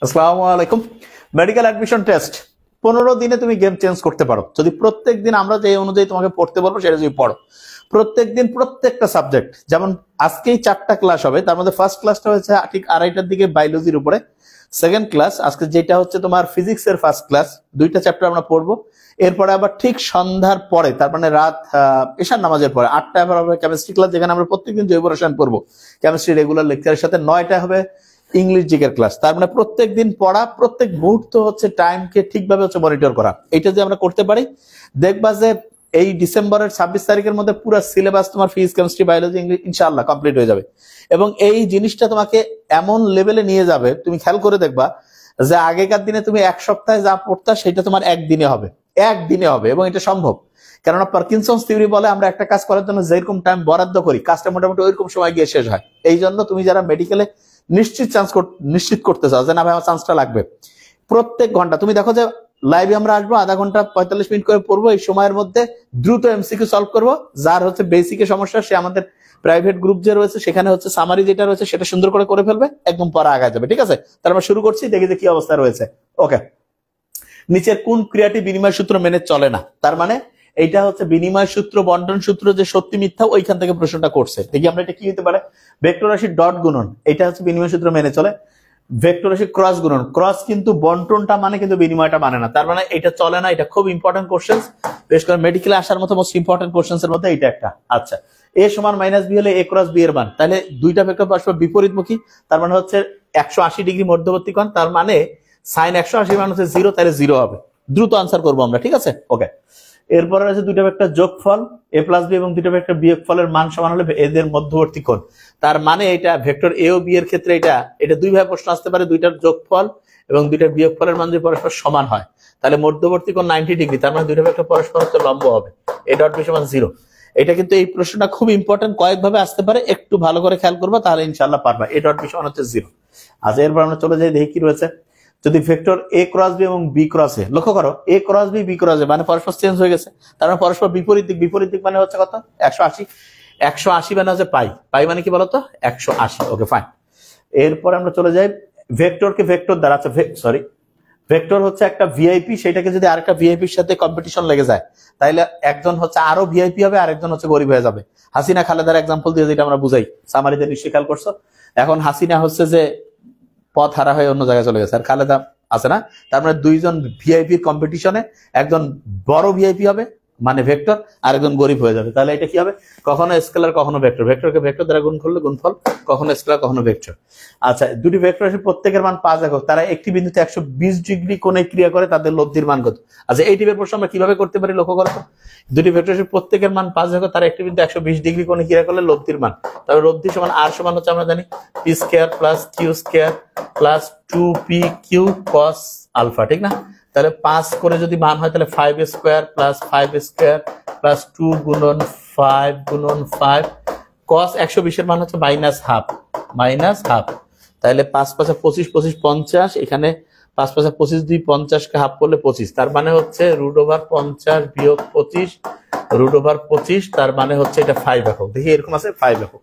আসসালামু আলাইকুম। Medical admission test 15 দিনে তুমি গেম চেঞ্জ করতে পারো যদি প্রত্যেক দিন আমরা যে অনুযায়ী তোমাকে পড়তে বলবো সেটা যদি পড়ো। প্রত্যেক দিন প্রত্যেকটা সাবজেক্ট, যেমন আজকেই 4টা ক্লাস হবে, তার মধ্যে ফার্স্ট ক্লাসটা হচ্ছে ঠিক 2:30টার দিকে বায়োলজির উপরে, সেকেন্ড ক্লাস আজকে যেটা হচ্ছে তোমার ফিজিক্সের ফার্স্ট ক্লাস, 2টা চ্যাপ্টার আমরা পড়বো। এরপরে আবার ঠিক সন্ধ্যার পরে, তার মানে রাত এশার নামাজের পরে 8টা আবার হবে কেমিস্ট্রি ক্লাস, যেখানে আমরা প্রত্যেকদিন জৈব রসায়ন পড়বো কেমিস্ট্রি রেগুলার লেকচারের সাথে। 9টা হবে ইংলিশ জিকের ক্লাস। তার মানে প্রত্যেক দিন পড়া, প্রত্যেক মুহূর্ত হচ্ছে টাইমকে ঠিকভাবে হচ্ছে মনিটর করা। এটা যে আমরা করতে পারি, দেখবা যে এই ডিসেম্বরের 26 তারিখের মধ্যে পুরো সিলেবাস তোমার ফিজিক্স কেমিস্ট্রি বায়োলজি ইংলিশ ইনশাআল্লাহ কমপ্লিট হয়ে যাবে। এবং এই জিনিসটা তোমাকে এমন লেভেলে নিয়ে যাবে, তুমি খেয়াল করে দেখবা যে আগেকার দিনে তুমি এক সপ্তাহে যা পড়তা সেটা তোমার একদিনে হবে, এবং এটা সম্ভব। কেননা পার্কিনসন্স থিওরি বলে আমরা একটা কাজ করার জন্য যেরকম টাইম বরাদ্দ করি, কাজটা মোটামুটি ওইরকম সময় গিয়ে শেষ হয়। এই জন্য তুমি যারা মেডিকেলে নিশ্চিত করতে চাও যে না ভাই আমার চান্সটা লাগবে, প্রত্যেক ঘন্টা তুমি দেখো যে লাইভে আমরা আসবো, আধা ঘন্টা 45 মিনিট করে পড়বো। এই সময়ের মধ্যে দ্রুত এমসিকিউ সলভ করবো। যার হচ্ছে বেসিকের সমস্যা সে আমাদের প্রাইভেট গ্রুপ যে রয়েছে সেখানে হচ্ছে সামারি যেটা রয়েছে সেটা সুন্দর করে ফেলবে, একদম পরে আগায় যাবে। ঠিক আছে, তার আমরা শুরু করছি, দেখি যে কি অবস্থা রয়েছে। ওকে, নিচের কোন ক্রিয়াটি বিনিময় সূত্র মেনে চলে না? তার মানে এইটা হচ্ছে বিনিময় সূত্র, বন্টন সূত্র যে সত্যি মিথ্যা ওইখান থেকে প্রশ্নটা করছে। দেখি আমরা এটা কি হতে পারে। ভেক্টর রাশির ডট গুণন, এটা হচ্ছে বিনিময় সূত্র মেনে চলে। ভেক্টর রাশির ক্রস গুণন, ক্রস কিন্তু বন্টনটা মানে কিন্তু বিনিময়টা মানে না, তার মানে এটা চলে না। এটা খুব ইম্পর্টেন্ট কোশ্চেন, বিশেষ করে মেডিকেলে আসার মতো মোস্ট ইম্পর্টেন্ট কোশ্চেন এর মধ্যে এটা একটা। আচ্ছা, এ সমান মাইনাস বি হলে এ ক্রস বি এর মান, তাহলে দুইটা ভেক্টর পরস্পর বিপরীতমুখী, তার মানে হচ্ছে 180 ডিগ্রি মধ্যবর্তী কোণ, তার মানে সাইন 180 মান হচ্ছে 0, তাহলে 0 হবে। দ্রুত আনসার করবো আমরা, ঠিক আছে। ওকে, এরপরে আছে দুইটা ভেক্টর যোগফল এ প্লাস বি এবং দুইটা ভেক্টর বিয়োগফলের মান সমান হলে এদের মধ্যবর্তী কোণ। তার মানে এটা ভেক্টর এ ও বি এর ক্ষেত্রে এটা দুই ভাবে প্রশ্ন আসতে পারে, দুইটার যোগফল এবং দুইটার বিয়োগফলের মান যদি পরস্পর সমান হয় তাহলে মধ্যবর্তী কোণ 90 ডিগ্রি, তার মানে দুইটা ভেক্টর পরস্পর হচ্ছে লম্ব হবে। এ ডট বি সমান 0। এটা কিন্তু এই প্রশ্নটা খুব ইম্পর্টেন্ট, কয়েকভাবে আসতে পারে, একটু ভালো করে খেয়াল করবা তাহলে ইনশাআল্লাহ পারবা। এ ডট বি সমান হচ্ছে 0। আচ্ছা, এরপর আমরা চলে যাই, দেখি কি রয়েছে। যদি ভেক্টর এ ক্রস বি এবং বি ক্রস এ, লক্ষ্য করো এ ক্রস বি বি ক্রস এ মানে পরস্পর চেঞ্জ হয়ে গেছে, তার মানে পরস্পর বিপরীত দিক মানে হচ্ছে কত? 180 মানে হচ্ছে পাই মানে কি বলতো? 180। Okay fine. এরপর আমরা চলে যাই ভেক্টরকে ভেক্টর দ্বারা, আচ্ছা সরি, ভেক্টর হচ্ছে একটা ভিআইপি, সেটাকে যদি আরেকটা ভিআইপির সাথে কম্পিটিশন লেগে যায় তাহলে একজন হচ্ছে আরো ভিআইপি হবে, আরেকজন হচ্ছে গরিব হয়ে যাবে। হাসিনা খালেদার এক্সাম্পল দিয়ে যেটা আমরা বুঝাই, সামারিতে নিশ্চয়ই খেয়াল করছো। এখন হাসিনা হচ্ছে যে পথ হারা হয়ে অন্য জায়গায় চলে গেছে, আর খালেদা আছে না, তার মানে দুইজন ভিআইপির কম্পিটিশনে একজন বড় ভিআইপি হবে মানে ভেক্টর, আর একজন গরিব হয়ে যাবে। তাহলে এটা কি হবে? কখনো স্কেলার কখনো ভেক্টর, ভেক্টরকে ভেক্টর দ্বারা গুণ করলে গুণফল, কখনো স্কেলার কখনো ভেক্টর। আচ্ছা, দুটি ভেক্টর আছে প্রত্যেকের মান 5 একক, তারা একটি বিন্দুতে 120 ডিগ্রি কোণে ক্রিয়া করে, তাদের লব্ধির মান কত? আচ্ছা, এই টিপের প্রশ্ন আমরা কিভাবে করতে পারি লক্ষ্য করো। দুটি ভেক্টর আছে প্রত্যেকের মান 5 একক, তারা একটি বিন্দুতে 120 ডিগ্রি কোণে ক্রিয়া করলে লব্ধির মান, তবে লব্ধি সমান আর সমান হচ্ছে আমরা জানি P square plus Q square plus 2pq cos alpha, ঠিক না? তাহলে 5 করে যদি মান হয় তাহলে 5 স্কয়ার প্লাস 5 স্কয়ার প্লাস 2 গুণন 5 গুণন 5 cos 120 এর মান হচ্ছে মাইনাস হাফ, তাহলে 5 5 25 25 50, এখানে 5 5 25 2 50 কে হাফ করলে 25, তার মানে হচ্ছে √50 বিয়োগ 25 √25, তার মানে হচ্ছে এটা 5 একক। দেখি এরকম আছে 5 একক।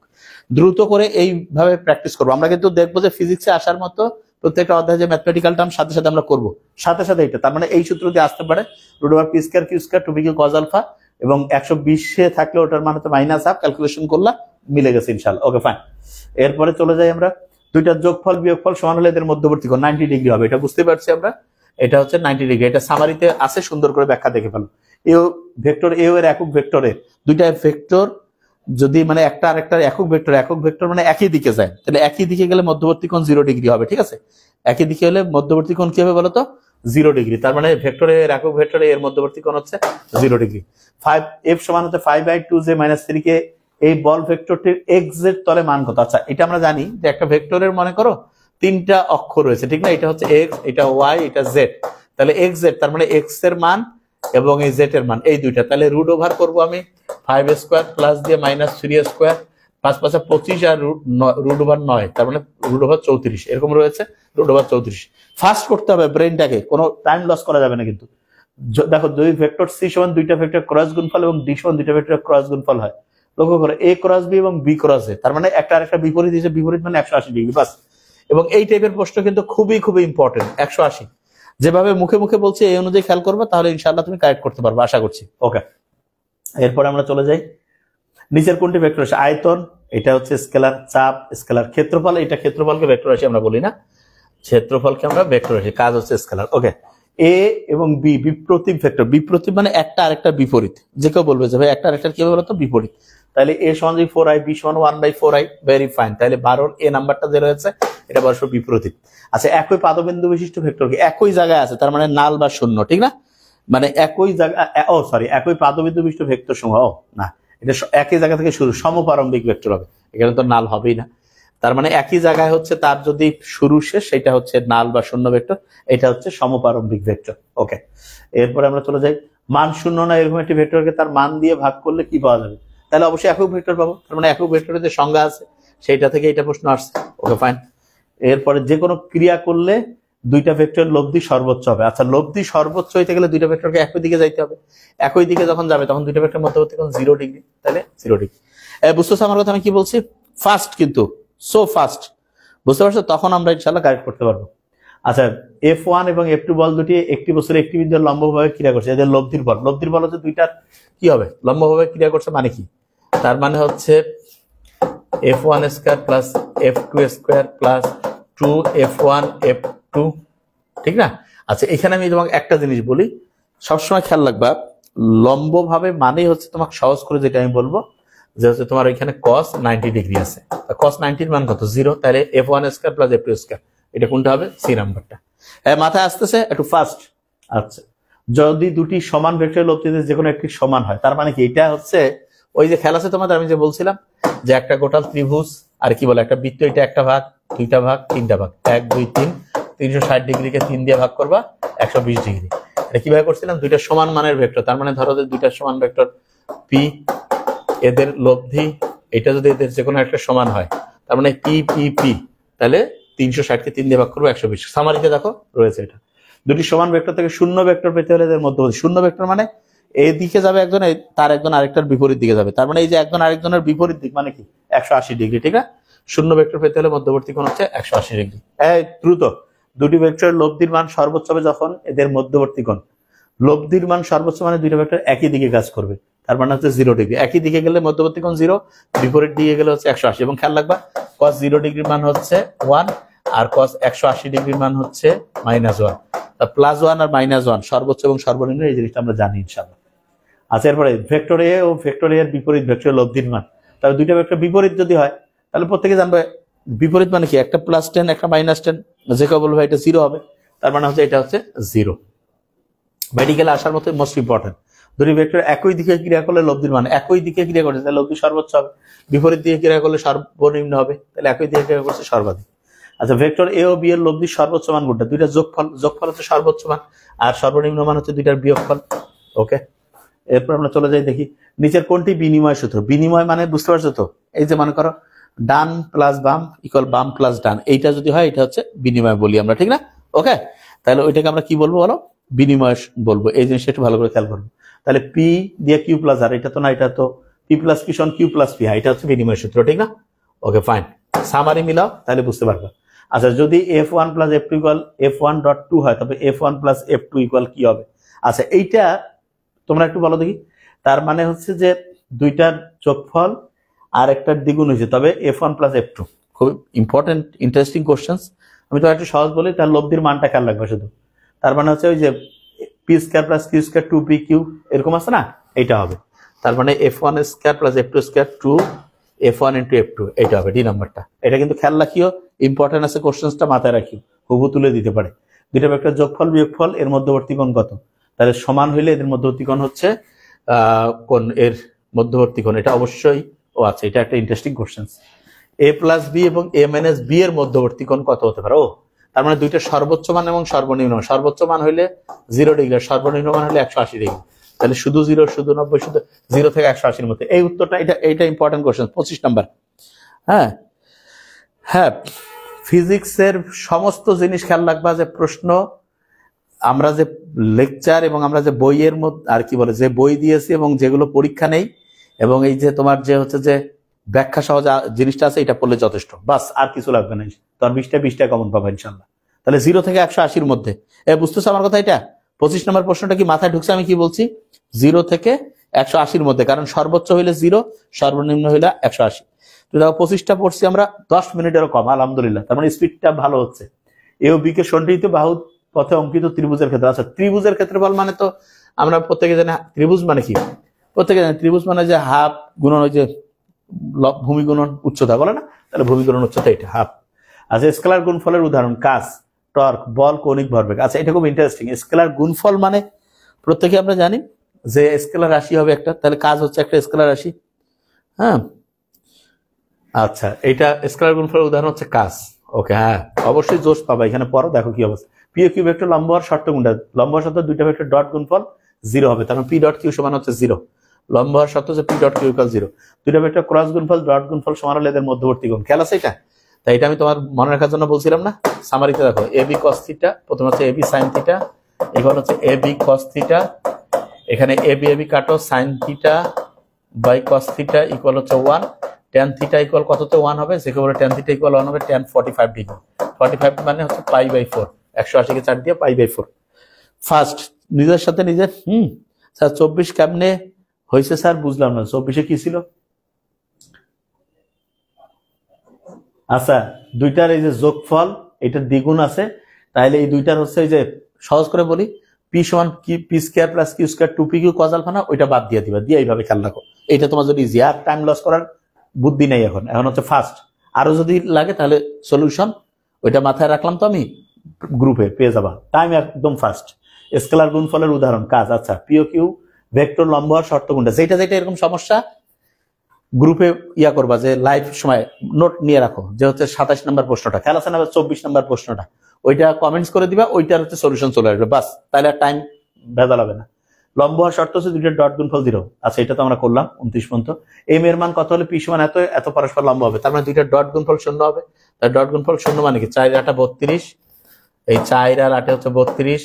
দ্রুত করে এইভাবে প্র্যাকটিস করবো। আমরা কিন্তু দেখবো যে ফিজিক্সে আসার মতো প্রত্যেকটা অধ্যায় যে ম্যাথমেটিক্যাল টার্ম সাথে সাথে আমরা করবো, সাথে এটা, তার মানে এই সূত্র দিয়ে আসতে পারে √p square q square 2pq cos alpha, এবং 120 থাকলে ওটার মান হচ্ছে মাইনাস হাফ, ক্যালকুলেশন করলা মিলে গেছে ইনশাআল্লাহ। Okay fine. এরপরে চলে যাই আমরা, দুইটার যোগফল বিয়োগফল সমান হলে এদের মধ্যবর্তী কোণ 90 ডিগ্রি হবে, এটা বুঝতে পারছি আমরা। এটা হচ্ছে 90 ডিগ্রি, এটা সামারিতে আছে, সুন্দর করে ব্যাখ্যা দেখে ফেলো। ভেক্টর এ এর একক ভেক্টরের দুইটা ভেক্টর যদি মানে একটা আরেকটার একক ভেক্টর মানে একই দিকে যায়, তাহলে একই দিকে গেলে মধ্যবর্তী কোণ 0 ডিগ্রি হবে, ঠিক আছে। একই দিকে হলে মধ্যবর্তী কোণ কি হবে বলতো? 0 ডিগ্রি, তার মানে ভেক্টরের একক ভেক্টরে এর মধ্যবর্তী কোণ হচ্ছে 0 ডিগ্রি। 5f সমান হচ্ছে 5/2j-3 কে এই বল ভেক্টরটির xz তলে মান কত? আচ্ছা, এটা আমরা জানি যে একটা ভেক্টরের মনে করো 3টা অক্ষ রয়েছে, ঠিক না? এটা হচ্ছে x, এটা y, এটা z, তাহলে xz তার মানে x এর মান এবং এই z এর মান এই দুইটা, তাহলে রুট ওভার করবো আমি 5 স্কয়ার প্লাস দিয়ে মাইনাস 3 স্কয়ার 5 5 25 আর রুট ওভার 9, তার মানে রুট ওভার 34 এরকম রয়েছে, রুট ওভার 34। ফাস্ট করতে হবে ব্রেনটাকে, কোনো টাইম লস করা যাবে না কিন্তু। দেখো যদি ভেক্টর সি সমান দুইটা ভেক্টর ক্রস গুণফল এবং ডি সমান দুইটা ভেক্টর ক্রস গুণফল হয়, লক্ষ্য করো এ ক্রস বি এবং বি ক্রস এ, তার মানে একটা আরেকটা বিপরীত হিসেবে, বিপরীত মানে 180 ডিগ্রি, বাস এবং এই টাইপের প্রশ্ন কিন্তু খুবই খুবই ইম্পর্টেন্ট। 180 যেভাবে মুখে মুখে বলছি এই অনুযায়ী খেয়াল করবে, তাহলে ইনশাআল্লাহ তুমি কারেক্ট করতে পারবে আশা করছি। ওকে, এরপরে আমরা চলে যাই নিচের কোনটি ভেক্টর রাশি? আয়তন, এটা হচ্ছে স্কেলার, চাপ স্কেলার, ক্ষেত্রফল, এটা ক্ষেত্রফলকে ভেক্টর রাশি আমরা বলি না, ক্ষেত্রফলকে আমরা ভেক্টর রাশি, কাজ হচ্ছে স্কেলার। ওকে, এ এবং বি বিপ্রতীক ভেক্টর, বিপ্রতীক মানে একটা আরেকটা বিপরীত, যে কেউ বলবে যে ভাই একটা আরেকটার কি বলতো বিপরীত, তাহলে a সমান 4i, b সমান 1/4i, ভেরি ফাইন। তাহলে 12 এ নাম্বারটা যে রয়েছে এটা পরস্পর বিপরীত। আচ্ছা, একই পাদবিন্দু বিশিষ্ট ভেক্টর কি একই জায়গায় আছে, তার মানে নাল বা শূন্য, ঠিক না? মানে একই জায়গা, একই পাদবিন্দু বিশিষ্ট ভেক্টর সমূহ, না এটা একই জায়গা থেকে শুরু, সমপ্রারম্ভিক ভেক্টর হবে, এখানে তো নাল হবেই না। তার মানে একই জায়গায় হচ্ছে তার যদি শুরু শেষ সেটা হচ্ছে নাল বা শূন্য ভেক্টর, এটা হচ্ছে সমপ্রারম্ভিক ভেক্টর। ওকে, এরপরে আমরা চলে যাই মান শূন্য না এরকম একটি ভেক্টরকে তার মান দিয়ে ভাগ করলে কি পাওয়া যাবে? তাহলে অবশ্যই একক ভেক্টর পাবো, তার মানে একক ভেক্টরের যে সংজ্ঞা আছে সেইটা থেকে এটা প্রশ্ন আসছে। Okay fine. এরপরে যে কোনো ক্রিয়া করলে দুইটা ভেক্টর লব্ধি সর্বোচ্চ হবে। আচ্ছা, লব্ধি সর্বোচ্চ হইতে গেলে দুইটা ভেক্টরকে একই দিকে যাইতে হবে, একই দিকে যখন যাবে তখন দুইটা ভেক্টর মধ্যবর্তী কোণ 0 ডিগ্রি, তাহলে 0 ডিগ্রি। বুঝতেছো আমার কথা আমি কি বলছি? ফাস্ট, কিন্তু সো ফাস্ট, বুঝতে পারছো? তখন আমরা ইনশাআল্লাহ কারেক্ট করতে পারবো। আচ্ছা, F1 এবং F2 বল দুটি একটি বস্তুর একটি বিন্দুর লম্বভাবে ক্রিয়া করছে, এদের লব্ধির বল, লব্ধির বল হচ্ছে দুইটার কি হবে লম্বভাবে ক্রিয়া করছে, মানে কি? তার মানে হচ্ছে F1 square plus F2 square plus 2F1 F2, ঠিক না? আচ্ছা, এখানে আমি তোমাকে একটা জিনিস বলি, সবসময় খেয়াল রাখবা, লম্বভাবে মানেই হচ্ছে তোমাকে সহজ করে যেটা আমি বলবো যে হচ্ছে তোমার এখানে cos 90 ডিগ্রি আছে, cos 90 এর মান কত? 0, তাহলে F1 square plus F2 square, এটা কোনটা হবে? সি নাম্বারটা। মাথায় আসতেছে একটু ফাস্ট। আচ্ছা, যদি দুটি সমান ভেক্টরের লব্ধিতে যে কোনো একটি সমান হয়, তার মানে কি? এটা হচ্ছে ওই যে খেলা আছে তোমাদের, আমি যে বলছিলাম যে একটা গোটাল ত্রিভুজ আর কি বলে একটা বৃত্ত, এটা একটা ভাগ, দুইটা ভাগ, তিনটা ভাগ, 1 2 3, 360 ডিগ্রিকে 3 দিয়ে ভাগ করবা 120 ডিগ্রি। এটা কিভাবে করছিলাম? দুইটা সমান মানের ভেক্টর, তার মানে ধরো যে দুইটা সমান ভেক্টর পি, এদের লব্ধি এটা যদি এদের যে কোনো একটা সমান হয়, তার মানে পি পি পি, তাহলে 360 কে 3 দিয়ে ভাগ করবো 120। সামারিতে দেখো রয়েছে এটা। দুটি সমান ভেক্টর থেকে শূন্য ভেক্টর পেতে হলে এদের মধ্যবর্তী, শূন্য ভেক্টর মানে এই দিকে যাবে একজন, তার একজন আরেকটার বিপরীত দিকে যাবে, তার মানে এই যে একজন আরেকজনের বিপরীত দিক মানে কি? 180 ডিগ্রি, ঠিক না? শূন্য ভেক্টর পেতে হলে মধ্যবর্তী কোণ হচ্ছে 180 ডিগ্রি। দ্রুত, দুটি ভেক্টরের লব্ধির মান সর্বোচ্চ হবে যখন এদের মধ্যবর্তী কোণ, লব্ধির মান সর্বোচ্চ মানে দুইটা ভেক্টর একই দিকে কাজ করবে, তার মানে হচ্ছে 0 ডিগ্রি। একই দিকে গেলে মধ্যবর্তী কোণ 0, বিপরীত দিকে গেলে হচ্ছে 180। এবং খেয়াল রাখবা cos 0 ডিগ্রির মান হচ্ছে 1 আর cos 180 ডিগ্রির মান হচ্ছে -1, +1 আর -1 সর্বোচ্চ এবং সর্বনিম্ন, এই জিনিসটা আমরা জানি ইনশাআল্লাহ। আচ্ছা, এরপরে ভেক্টর এ ও ভেক্টর এর বিপরীত ভেক্টরের লব্ধির মান, তাহলে দুইটা ভেক্টর বিপরীত যদি হয় তাহলে প্রত্যেকে জানবে বিপরীত মানে কি? একটা +10 একটা -10, যে কেউ বলবে এটা 0 হবে, তার মানে হচ্ছে এটা হচ্ছে 0। মেডিকেলে আসার মতো মোস্ট ইম্পর্টেন্ট, দুটি ভেক্টর একই দিকে ক্রিয়া করলে লব্ধির মান, একই দিকে ক্রিয়া করছে তাহলে লব্ধি সর্বোচ্চ হবে, বিপরীত দিকে ক্রিয়া করলে সর্বনিম্ন হবে, তাহলে একই দিকে ক্রিয়া করছে সর্বাধিক। আচ্ছা, ভেক্টর এ ও বি এর লব্ধির সর্বোচ্চ মান কোনটা? দুইটা যোগফল, যোগফল হচ্ছে সর্বোচ্চ মান আর সর্বনিম্ন মান হচ্ছে দুইটার বিয়োগফল। ওকে, এরপর আমরা চলে যাই, দেখি নিচের কোনটি বিনিময় সূত্র? বিনিময় মানে বুঝতে পারছো তো, এই যে মনে করো ডান প্লাস বাম ইকুয়াল বাম প্লাস ডান, এইটা যদি হয় এটা হচ্ছে বিনিময় বলি আমরা, ঠিক না? ওকে, তাহলে ওইটাকে আমরা কি বলবো বলো? বিনিময় বলবো। এই জিনিসটা একটু ভালো করে খেয়াল করবো। তাহলে পি দিয়ে কিউ প্লাস আর, এটা তো না, এটা তো পি প্লাস পি সমান কিউ প্লাস পি, এটা হচ্ছে বিনিময় সূত্র, ঠিক না? ওকে ফাইন, সামারি মিলাও তাহলে বুঝতে পারবে। আচ্ছা, যদি F1 plus F2 equal F1.2 হয়, তবে F1 প্লাস F2 ইকুয়াল কি হবে? আচ্ছা, এইটা তোমরা একটু বলো দেখি। তার মানে হচ্ছে যে দুইটার যোগফল আর একটার দ্বিগুণ হয়েছে, তবে F1 প্লাস F2। খুব ইম্পর্টেন্ট ইন্টারেস্টিং কোশ্চেন্স। আমি তো একটু সহজ বলি, তার লব্ধির মানটা খেয়াল রাখবে শুধু। তার মানে হচ্ছে ওই যে P square plus Q square 2p Q, এরকম আছে না, এইটা হবে। তার মানে F1 square plus F2 square 2F1 into F2, এটা হবে ডি নাম্বারটা। এটা কিন্তু খেয়াল রাখিও, ইম্পর্টেন্ট আছে, কোশ্চেন্সটা মাথায় রাখিও, হুবহু তুলে দিতে পারে। দুইটা ভেক্টর যোগফল বিয়োগফল, এর মধ্যবর্তী কোণ কত? তাহলে সমান হইলে এদের মধ্যবর্তী কোণ হচ্ছে কোণ, এর মধ্যবর্তী কোণ, এটা অবশ্যই। ও আচ্ছা, এটা একটা interesting question. a plus B এবং a মাইনাস বি এর মধ্যবর্তী কোণ কত হতে পারে? ও, তার মানে দুইটা সর্বোচ্চ মান এবং সর্বনিম্ন মান, সর্বোচ্চ মান হইলে 0 ডিগ্রি, সর্বনিম্ন মান হলে 180 ডিগ্রি, তাহলে শুধু 0 শুধু 90 শুধু 0 থেকে 180 এর মধ্যে। এই উত্তরটা, এটা ইম্পর্টেন্ট কোশ্চেন, 25 নাম্বার। হ্যাঁ হ্যাঁ, ফিজিক্সের সমস্ত জিনিস খেয়াল রাখবা, যে প্রশ্ন আমরা যে লেকচার এবং আমরা যে বইয়ের মধ্যে আর কি বলে যে বই দিয়েছি এবং যেগুলো পরীক্ষা নেই, এবং এই যে তোমার যে হচ্ছে যে ব্যাখ্যা সহ জিনিসটা আছে, এটা পড়লে যথেষ্ট, বাস আর কিছু লাগবে না। তখন 20টা কমন পাবা ইনশাল্লাহ। তাহলে 0 থেকে 180-র মধ্যে, বুঝতেছো আমার কথা? এটা 25 নম্বর প্রশ্নটা কি মাথায় ঢুকছে? আমি কি বলছি? 0 থেকে 180-র মধ্যে, কারণ সর্বোচ্চ হইলে 0, সর্বনিম্ন হইলে 180। তো দেখো 25টা পড়ছি আমরা 10 মিনিটেরও কম, আলহামদুলিল্লাহ। তার মানে স্পিডটা ভালো হচ্ছে। এ ও বি কে সন্নিহিত বাহু পথে অঙ্কিত ত্রিভুজের ক্ষেত্রে, আচ্ছা ত্রিভুজের ক্ষেত্রফল মানে তো আমরা প্রত্যেকে জানি ত্রিভুজ মানে কি, প্রত্যেকে জানি ত্রিভুজ মানে যে হাফ গুণন ওই যে ভূমি গুণন উচ্চতা বলে না, তাহলে ভূমি গুণন উচ্চতা এটা হাফ। আচ্ছা স্কেলার গুণফলের উদাহরণ কাজ, টর্ক, বল, কৌণিক ভরবেগ। আচ্ছা এটা খুব ইন্টারেস্টিং। স্কেলার গুণফল মানে প্রত্যেকে আমরা জানি যে স্কেলার রাশি হবে একটা, তাহলে কাজ হচ্ছে একটা স্কেলার রাশি। হ্যাঁ আচ্ছা, এইটা স্কেলার গুণফলের উদাহরণ হচ্ছে কাজ। ওকে, হ্যাঁ অবশ্যই জোশ পাবা এখানে। পড়ো দেখো কি অবস্থা। পি ও কিউ ভেক্টর লম্ব হওয়ার শর্ত কোনটা? লম্ব হওয়ার শর্ত দুইটা ভেক্টর ডট গুণফল 0 হবে, তার মানে পি ডট কিউ সমান হচ্ছে 0। লম্ব হওয়ার শর্ত হচ্ছে পি ডট কিউ ইকুয়াল 0। দুইটা ভেক্টর ক্রস গুণফল ডট গুণফল সমান হলে এদের মধ্যবর্তী কোণ। খেয়াল আছে এটা? তাই এটা আমি তোমার মনে রাখার জন্য বলছিলাম না। সামারিতে দেখো এ বি কস থিটা, প্রথমে হচ্ছে এ বি সাইন থিটা, এবার হচ্ছে এ বি কস থিটা, এখানে এ বি কাটো, sine theta by cos theta equal হচ্ছে 1, ট্যান থিটা ইকুয়াল কততে 1 হবে? যেখানে ট্যান থিটা ইকুয়াল 1 হবে ট্যান 45 ডিগ্রি। 45 মানে হচ্ছে π/4, 180 কে 4 দিয়ে π/4। ফার্স্ট নিজের সাথে নিজের স্যার 24 কেমনে হয়েছে স্যার? বুঝলাম না, 24-এ কি ছিল? আচ্ছা দুইটার এই যে যোগফল, এটার দ্বিগুণ আছে, তাহলে এই দুইটার হচ্ছে এই যে সহজ করে বলি পি সমান কি P square plus Q square 2p Q cos alpha না, ওইটা বাদ দিয়ে দিবা, দিয়ে এইভাবে খেয়াল রাখো। এটা তোমার যদি ইজি, আর টাইম লস করার বুদ্ধি নেই এখন। এখন হচ্ছে ফার্স্ট, আরো যদি লাগে তাহলে সলিউশন ওইটা মাথায় রাখলাম তো আমি, গ্রুপে পেয়ে যাবা। টাইম একদম ফার্স্ট। স্কেলার গুণফলের উদাহরণ কাজ। আচ্ছা পি ও কিউ ভেক্টর লম্ব হওয়ার শর্ত কোনটা? যেটা যেটা এরকম সমস্যা গ্রুপে ইয়া করবা, যে লাইভ সময় নোট নিয়ে রাখো, যে হচ্ছে 27 নম্বর প্রশ্নটা। খেয়াল আছে না 24 নম্বর প্রশ্নটা? ওইটা কমেন্টস করে দিবা, ওইটার হচ্ছে সলিউশন চলে আসবে, বাস। তাহলে আর টাইম ভেজাল হবে না। লম্ব হওয়ার শর্ত হচ্ছে দুইটা ডট গুণফল 0। আচ্ছা এটা তো আমরা করলাম 29 পর্যন্ত। এম এর মান কত হলে পি সমান এত এত পরস্পর লম্ব হবে, তার মানে দুইটা ডট গুণফল 0 হবে। তার ডট গুণফল 0 মানে কি? 4 8 32, এই 4 আর 8 হচ্ছে 32,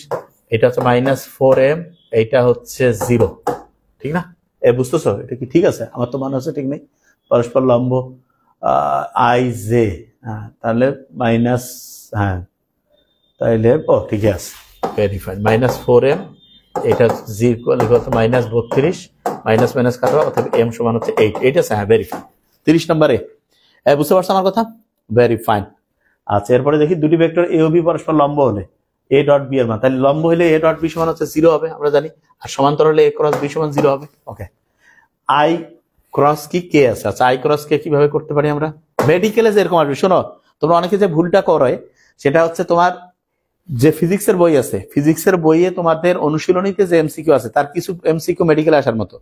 এটা হচ্ছে -4m, এইটা হচ্ছে 0, ঠিক না? বুঝতেছো এটা কি ঠিক আছে? আমার তো মনে হচ্ছে ঠিক নেই। পরস্পর লম্ব আই জে, তাহলে মাইনাস, হ্যাঁ তাইলে ঠিকই আছে, ভেরিফাই। -4m, এটা জি ইকুয়াল -32, মাইনাস মাইনাস কাটবা, অর্থাৎ এম সমান হচ্ছে 8। এইটা আছে, হ্যাঁ ভেরিফাই। 30 নম্বরে বুঝতে পারছো আমার কথা? Very fine. আচ্ছা এরপরে দেখি দুটি ভেক্টর এ ও বি পরস্পর লম্ব হলে এ ডট বি এর মান, তাহলে লম্ব হলে এ ডট বি সমান হচ্ছে 0 হবে, আমরা জানি। আর সমান্তর হলে এ ক্রস বি সমান 0 হবে। ওকে, আই ক্রস কি কে আছে? আচ্ছা আই ক্রস কে কিভাবে করতে পারি আমরা? মেডিকেলে যে এরকম আসবে, শোনো তোমরা অনেকে যে ভুলটা করে সেটা হচ্ছে তোমার যে ফিজিক্সের বই আছে, ফিজিক্সের বইয়ে তোমাদের অনুশীলনীতে যে এমসিকিউ আছে তার কিছু এমসিকিউ মেডিকেলে আসার মতো,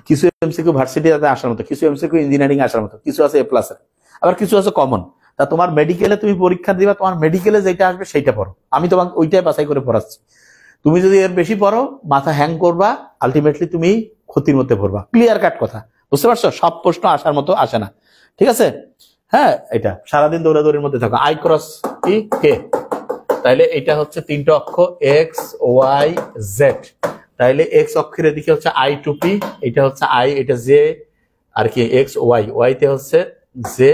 কিছু এমসিকিউ ভার্সিটিতে আসার মতো, কিছু এমসিকিউ ইঞ্জিনিয়ারিং আসার মতো, কিছু আছে এ প্লাস এর, আবার কিছু আছে কমন। তা তোমার মেডিকেলে তুমি পরীক্ষা দিবা, তোমার মেডিকেলে যেটা আসবে সেইটা পড়ো। আমি তোমাকে ওইটাই বাছাই করে পড়াচ্ছি। তুমি যদি এর বেশি পড়ো মাথা হ্যাং করবা, আলটিমেটলি তুমি ক্ষতির মধ্যে পড়বা। ক্লিয়ার কাট কথা, বুঝতে পারছো? সব প্রশ্ন আসার মতো আসে না, ঠিক আছে? হ্যাঁ এটা সারাদিন দৌড়াদৌড়ির মধ্যে থাকো। আই ক্রস কি কে, তাইলে এটা হচ্ছে তিনটা অক্ষ এক্স ওয়াই জেড, তাইলে এক্স অক্ষের এদিকে হচ্ছে আই টু পি, এটা হচ্ছে আই, এটা জে আর কি এক্স ওয়াই, ওয়াইতে হচ্ছে জে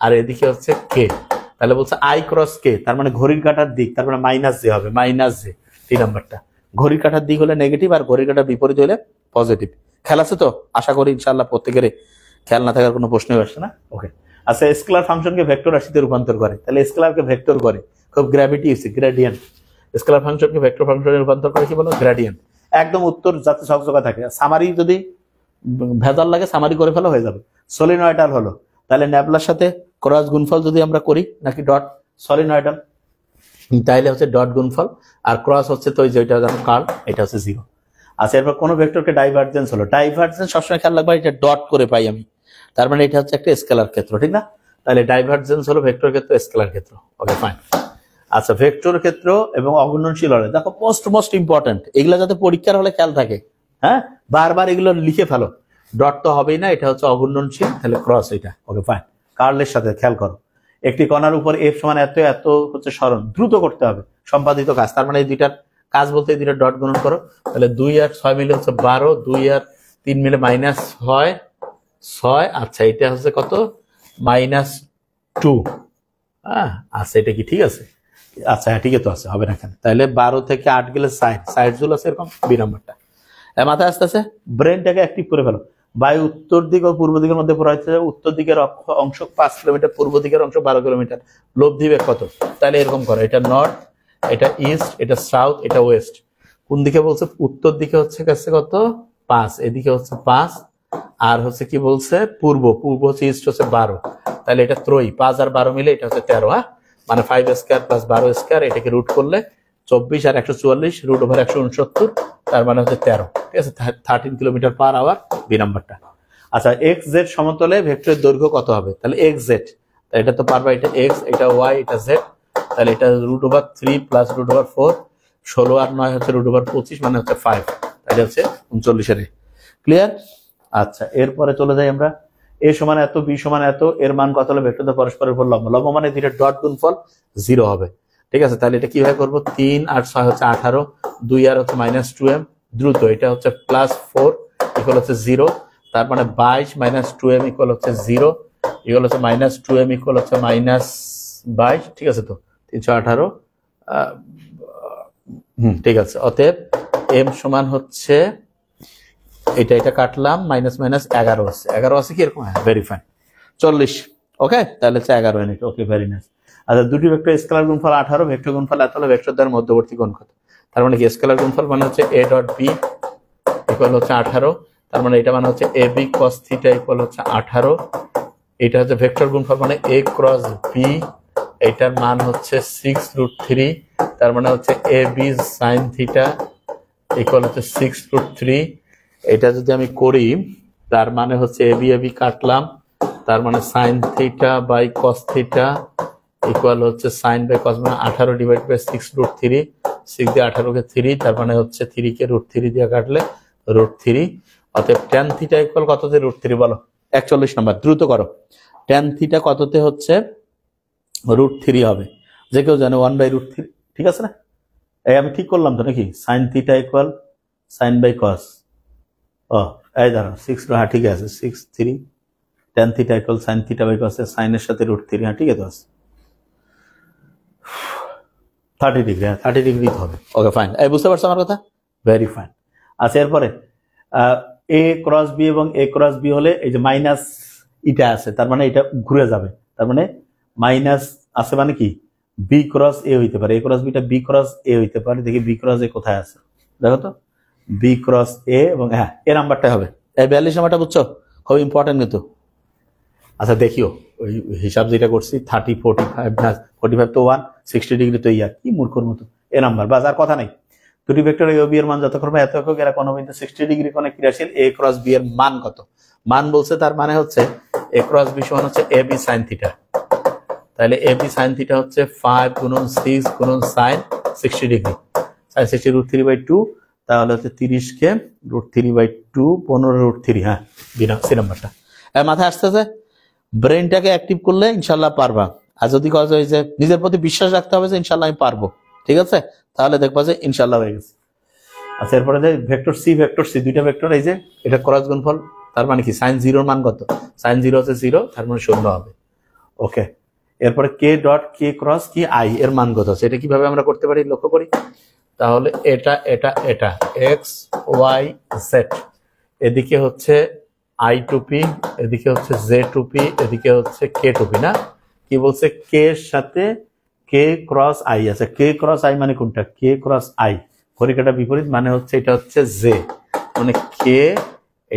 আর এদিকে হচ্ছে কে। তাহলে বলছে আই ক্রস কে, তার মানে ঘড়ির কাঁটার দিক, তার মানে মাইনাস জে হবে, মাইনাস জে। 3 নাম্বারটা ঘড়ির কাঁটার দিক হলে নেগেটিভ আর ঘড়ির কাঁটার বিপরীত হলে পজিটিভ। খেয়াল আছে তো? আশা করি ইনশাআল্লাহ প্রত্যেকের খেয়াল না থাকার কোনো প্রশ্নই আসছে না। ওকে, আচ্ছা স্কেলার ফাংশনকে ভেক্টর রাশিতে রূপান্তর করে, তাহলে স্কেলারকে ভেক্টর করে, খুব গ্র্যাভিটি ইউসি গ্রেডিয়েন্ট। স্কেলার ফাংশনকে ভেক্টর ফাংশনে রূপান্তর করে কি বলো? গ্রেডিয়েন্ট। একদম উত্তর যাতে ঝকঝকা থাকে। সামারি যদি ভেজাল লাগে সামারি করে ফেলো, হয়ে যাবে। সলিনয়েডাল হলো, তাহলে ন্যাবলার সাথে ক্রস গুণফল যদি আমরা করি নাকি ডট, সলিনয়েডাল তাইলে হচ্ছে ডট গুণফল, আর ক্রস হচ্ছে তো যেটা কার্ল, এটা হচ্ছে 0। আচ্ছা এরপর কোন ভেক্টরকে ডাইভারজেন্স হলো, ডাইভারজেন্স সবসময় খেয়াল রাখবা এটা ডট করে পাই আমি, তার মানে এটা হচ্ছে একটা স্কেলার ক্ষেত্র, ঠিক না? তাহলে ডাইভারজেন্স হলো ভেক্টর ক্ষেত্র, স্কেলার ক্ষেত্র। Okay fine. আচ্ছা ভেক্টর ক্ষেত্র এবং অঘূর্ণনশীল হলে দেখো মোস্ট ইম্পর্টেন্ট, এগুলা যাতে পরীক্ষার হলে খেয়াল থাকে। হ্যাঁ বারবার এগুলো লিখে ফেলো, ডট তো হবেই না, এটা হচ্ছে অঘূর্ণনশীল, তাহলে ক্রস এটা। Okay fine. কার্লের সাথে খেয়াল করো, একটি কণার উপর এফ সমান এত এত হচ্ছে সরণ, দ্রুত করতে হবে সম্পাদিত কাজ, তার মানে এই দুইটার কাজ বলতে এই দুইটা ডট গুণন করো, তাহলে 2 আর 6 মিলে হচ্ছে 12, 2 আর 3 মিলে -6। আচ্ছা এটা হচ্ছে কত? -2। হ্যাঁ আচ্ছা, এটা কি ঠিক আছে? আচ্ছা হ্যাঁ ঠিকই তো আছে, হবে না কেন? তাহলে 12 থেকে 8 গেলে 60 জুল আছে, এরকম বি নাম্বারটা মাথায় আসতে আছে। ব্রেনটাকে অ্যাক্টিভ করে ফেলো। বায়ু উত্তর দিক ও পূর্ব দিকের মধ্যে প্রবাহিত হচ্ছে, উত্তর দিকের অংশ 5 কিলোমিটার, পূর্ব দিকের অংশ 12 কিলোমিটার। লব্ধি বেগ কত? তাহলে এরকম করো, এটা নর্থ, এটা ইস্ট, এটা সাউথ, এটা ওয়েস্ট। কোন দিকে বলছে? উত্তর দিকে হচ্ছে কাছে কত 5, এদিকে হচ্ছে 5, আর হচ্ছে কি বলছে পূর্ব, পূর্ব হচ্ছে ইস্ট হচ্ছে 12। তাহলে এটা ত্রয়ী, 5 আর 12 মিলে এটা হচ্ছে 13। হ্যাঁ মানে 5 স্কয়ার প্লাস 12 স্কয়ার, এটাকে রুট করলে 24 আর 144 রুট ওভার 169, তার মানে হচ্ছে 13। ঠিক আছে, 13 কিলোমিটার পার আওয়ার, বি নাম্বারটা। আচ্ছা এক্স জেড সমতলে ভেক্টরের দৈর্ঘ্য কত হবে? তাহলে এক্স জেড, এটা তো পারবা, এটা এক্স, এটা ওয়াই, এটা জেড। তাহলে এটা root over 3 plus root over 4, 16 আর 9 হচ্ছে রুট ওভার 25, মানে হচ্ছে 5। তাহলে হচ্ছে 39 এর। ক্লিয়ার? আচ্ছা এরপরে চলে যাই আমরা। এ সমান এত, বি সমান এত, এর মান কত হলে ভেক্টর পরস্পরের উপর লম্ব? লম্ব মানে দুইটা ডট গুণফল 0 হবে। ঠিক আছে, তাহলে এটা কিভাবে করবো? 3 আর 6 হচ্ছে 18, 2 আর হচ্ছে -2m, দ্রুত এটা হচ্ছে +4 ইকুয়াল হচ্ছে 0, তার মানে 22 -2m ইকুয়াল হচ্ছে 0, ইকুয়াল হচ্ছে -2m ইকুয়াল হচ্ছে -22। ঠিক আছে, তো 318, ঠিক আছে। অতএব m সমান হচ্ছে এটা কাটলাম, মাইনাস মাইনাস 11 আছে, 11 আছে কি এরকম? হ্যাঁ ভেরি ফাইন, 40। ওকে, তাহলে হচ্ছে 11 ইউনিট। Okay very nice. আচ্ছা দুটি ভেক্টর স্কেলার গুণফল 18, ভেক্টর গুণফল এত হলে ভেক্টর দ্বয়ের মধ্যবর্তী কোণ কত? তার মানে কি স্কেলার গুণফল মানে হচ্ছে a ডট b ইকুয়াল হচ্ছে 18, তার মানে এটা মানে হচ্ছে ab cos থিটা ইকুয়াল হচ্ছে 18। এটা হচ্ছে ভেক্টর গুণফল মানে a ক্রস b, এটার মান হচ্ছে 6√3, তার মানে হচ্ছে ab sin থিটা ইকুয়াল হচ্ছে 6√3। এটা যদি আমি করি তার মানে হচ্ছে এবি এবি কাটলাম, তার মানে sine theta by cos theta equal হচ্ছে সাইন বাই কস, মানে 18 ডিভাইড বাই 6√3, 6 দিয়ে 18 কে 3, তার মানে হচ্ছে 3 কে √3 দিয়ে কাটলে √3। অতএব ট্যান থিটা ইকুয়াল কততে? √3 বলো। 41 নাম্বার, দ্রুত করো। ট্যান থিটা কততে হচ্ছে? √3 হবে, যে কেউ জানে 1/√3। ঠিক আছে না? এই আমি ঠিক করলাম তো নাকি? Sine theta equal sine by cos, ও এই দাঁড়াও 6, হ্যাঁ ঠিক আছে, 6 3 tan theta equal sine theta by cos, সাইনের সাথে √3, হ্যাঁ ঠিক আছে, 30 ডিগ্রি, হ্যাঁ 30 ডিগ্রি হবে। ওকে ফাইন, এই বুঝতে পারছো আমার কথা? Very fine. আচ্ছা এরপরে এ ক্রস বি এবং এ ক্রস বি হলে এই যে মাইনাস ইটা আছে, তার মানে এটা ঘুরে যাবে, তার মানে মাইনাস আছে মানে কি বি ক্রস এ হইতে পারে, এ ক্রস বিটা বি ক্রস এ হইতে পারে। দেখি বি ক্রস এ কোথায় আছে, দেখো তো, বি ক্রস এ, এবং হ্যাঁ এ নাম্বারটা হবে। এই 42 নাম্বারটা বুঝছো? খুব ইম্পর্টেন্ট কিন্তু। আচ্ছা দেখিও ওই হিসাব যেটা করছি 30 45 না 45 তো 1, 60 ডিগ্রি তো ইয়ার, কি মূর্খর মতো এ নাম্বার, বাস আর কথা নাই। দুটি ভেক্টর এ ও বি এর মান যথাক্রমে এত একক, এরা কোন বিন্দু 60 ডিগ্রি কোণে ক্রিয়াশীল। এ ক্রস বি এর মান কত? মান বলছে, তার মানে হচ্ছে এ ক্রস বি সমান হচ্ছে এ বি সাইন থিটা। তাহলে এ বি সাইন থিটা হচ্ছে 5 গুণন 6 গুণন সাইন 60 ডিগ্রি, সাইন 60 √3/2, তাহলে হচ্ছে 30 কে √3/2, 15√3। হ্যাঁ সি নাম্বারটা মাথায় আসতেছে। ব্রেনটাকে অ্যাক্টিভ করলে ইনশাল্লাহ পারবা। আর যদি কাজ হয় যে নিজের প্রতি বিশ্বাস রাখতে হবে যে ইনশাল্লাহ আমি পারবো, ঠিক আছে, তাহলে দেখবা যে ইনশাল্লাহ হয়ে গেছে। আচ্ছা এরপরে যে ভেক্টর সি দুইটা ভেক্টর, এই যে এটা ক্রস গুণফল, তার মানে কি সাইন 0 এর মান কত? সাইন 0 হচ্ছে 0, তার মানে 0 হবে। ওকে, এরপরে কে ডট কে ক্রস কি আই এর মান কত আছে? এটা কিভাবে আমরা করতে পারি লক্ষ্য করি। তাহলে এটা এটা এটা এক্স ওয়াই জেড, এদিকে হচ্ছে আই টু পি, এদিকে হচ্ছে জে টু পি, এদিকে হচ্ছে কে টু পি। না কি বলছে? কে এর সাথে কে ক্রস আই আছে। কে ক্রস আই মানে কোনটা? কে ক্রস আই, ঘড়িকাটা বিপরীত, মানে হচ্ছে এটা হচ্ছে জে, মানে কে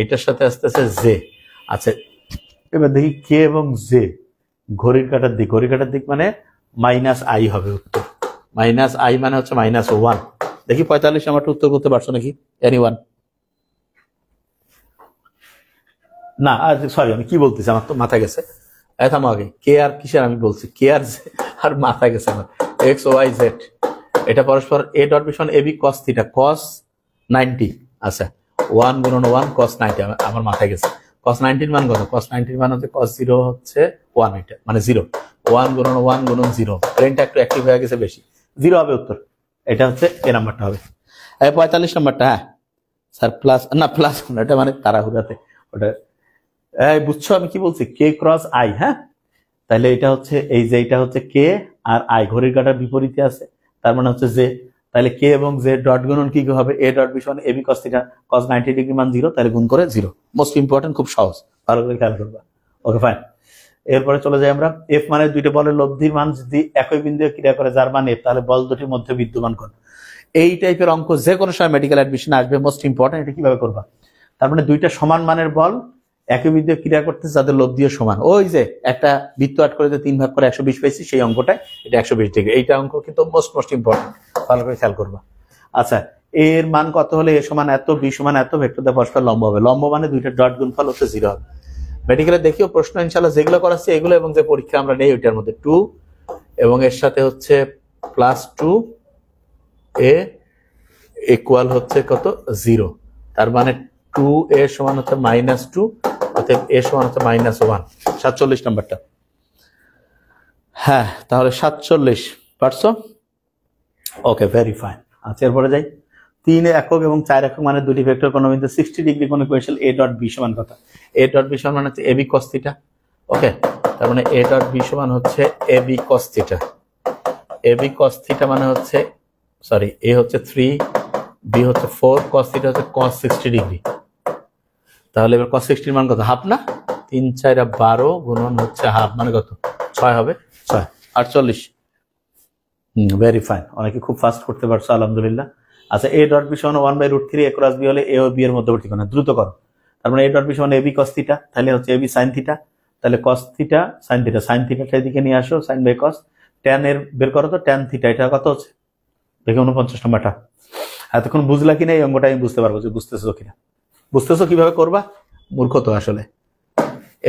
এটার সাথে আসতেছে জে। আচ্ছা এবার দেখি কে এবং জে ঘড়ির কাটার দিক, ঘড়ির কাটার দিক মানে মাইনাস আই হবে উত্তর। মাইনাস আই মানে হচ্ছে -1। দেখি 45 নাম্বারটা উত্তর করতে পারছো নাকি এনিওয়ান? না সরি, আমি কি বলতেছি, আমার তো মাথা গেছে। থামো আগে, কে আর কিসের আমি বলছি, কে আর মাথা গেছে আমার। এক্স ওয়াই জেড এটা পরস্পর এ ডট বি সমান এ বি কস থিটা, কস 90। আচ্ছা 1 গুণন 1 কস 90, আমার মাথায় গেছে। কস 90 মান কত? কস 90 মান হচ্ছে কস 0 হচ্ছে 1, এটা মানে 0। 1 গুণন 1 গুণন 0, ব্রেনটা একটু অ্যাক্টিভ হয়ে গেছে বেশি, 0 হবে উত্তর। এটা হচ্ছে এ নাম্বারটা হবে। 45 নাম্বারটা, হ্যাঁ স্যার প্লাস না, প্লাস না, এটা মানে তাড়াহুড়াতে ওটা। বুঝছো আমি কি বলছি? কে ক্রস আই, হ্যাঁ তাহলে এটা হচ্ছে এই যে এটা হচ্ছে কে আর আই, ঘড়ির কাঁটার বিপরীতে আছে, তার মানে হচ্ছে জে। তাহলে কে এবং জে ডট গুণন কি হবে, এ ডট বি সমান এবি কস থিটা, কস 90 ডিগ্রি মান 0, তাহলে গুণ করে 0। মোস্ট ইম্পর্টেন্ট, খুব সহজ, ভালো করে খেয়াল করবা। Okay fine. এরপরে চলে যাই আমরা, এফ মানে দুইটা বলের লব্ধির মান যদি একই বিন্দুতে ক্রিয়া করে যার মান এফ, তাহলে বল দুটির মধ্যে বিদ্যমান কোণ। এই টাইপের অঙ্ক যে কোনো সময় মেডিকেল অ্যাডমিশন আসবে, মোস্ট ইম্পর্টেন্ট। এটা কিভাবে করবা, তার মানে দুইটা সমান মানের বল একই বিন্দুতে ক্রিয়া করতেছে যাদের লব্ধিও সমান। ওই যে একটা বৃত্ত আট করে 3 ভাগ করে 120 পাইছি, সেই অঙ্কটাই এটা 120 ডিগ্রি। এইটা অঙ্ক কিন্তু মোস্ট ইম্পর্টেন্ট, ভালো করে খেয়াল করবা। আচ্ছা, এর মান কত হলে এ সমান এত, বি সমান এত, ভেক্টর দ্বারা পরস্পর লম্ব হবে। লম্ব মানে দুইটা ডট গুণফল হচ্ছে 0 হবে। মেডিকেলে দেখিও প্রশ্ন ইনশাআল্লাহ যেগুলো করাচ্ছি এগুলো, এবং যে পরীক্ষা আমরা নেই ওইটার মধ্যে 2 এবং এর সাথে হচ্ছে +2 এ ইকুয়াল হচ্ছে কত 0, তার মানে 2a সমান হচ্ছে -2, অতএব a সমান হচ্ছে -1। 47 নাম্বারটা, হ্যাঁ তাহলে 47 পারছো। Okay very fine. আচ্ছা এরপরে যাই, 3 একক এবং 4 একক মানে দুটি ভেক্টর কোণ বিন্দু 60 ডিগ্রি কোণে কোণশীল a ডট b সমান কত, a ডট b সমান হচ্ছে ab cos থিটা। ওকে, তার মানে a ডট b সমান হচ্ছে ab cos theta. ab cos theta মানে হচ্ছে সরি a হচ্ছে 3, b হচ্ছে 4, cos থিটা হচ্ছে cos 60 ডিগ্রি। তাহলে এবার cos 60 এর মান কত, হাফ না, 3 4 12 গুণন হচ্ছে হাফ মানে কত 6 হবে, 6 48। ভেরি ফাইন, অনেকে খুব ফাস্ট করতে পারছো, আলহামদুলিল্লাহ। আচ্ছা, a ডট b সমান 1/√3 a ক্রস b হলে a ও b এর মধ্যবর্তী কোণ, দ্রুত করো। তার মানে a ডট b সমান ab cos থিটা, তাহলে হচ্ছে ab sin থিটা, তাহলে cos theta sin theta, sin থিটাটা এদিকে নিয়ে আসো, sin বাই cos, tan এর বের করো তো, tan থিটা এটা কত হচ্ছে দেখে 49 নাম্বারটা। এতক্ষণ বুঝলা কিনা এই অঙ্কটা আমি বুঝতে পারবো যে বুঝতেছো কিনা, বুঝতেছো কিভাবে করবা, মূর্খ তো আসলে।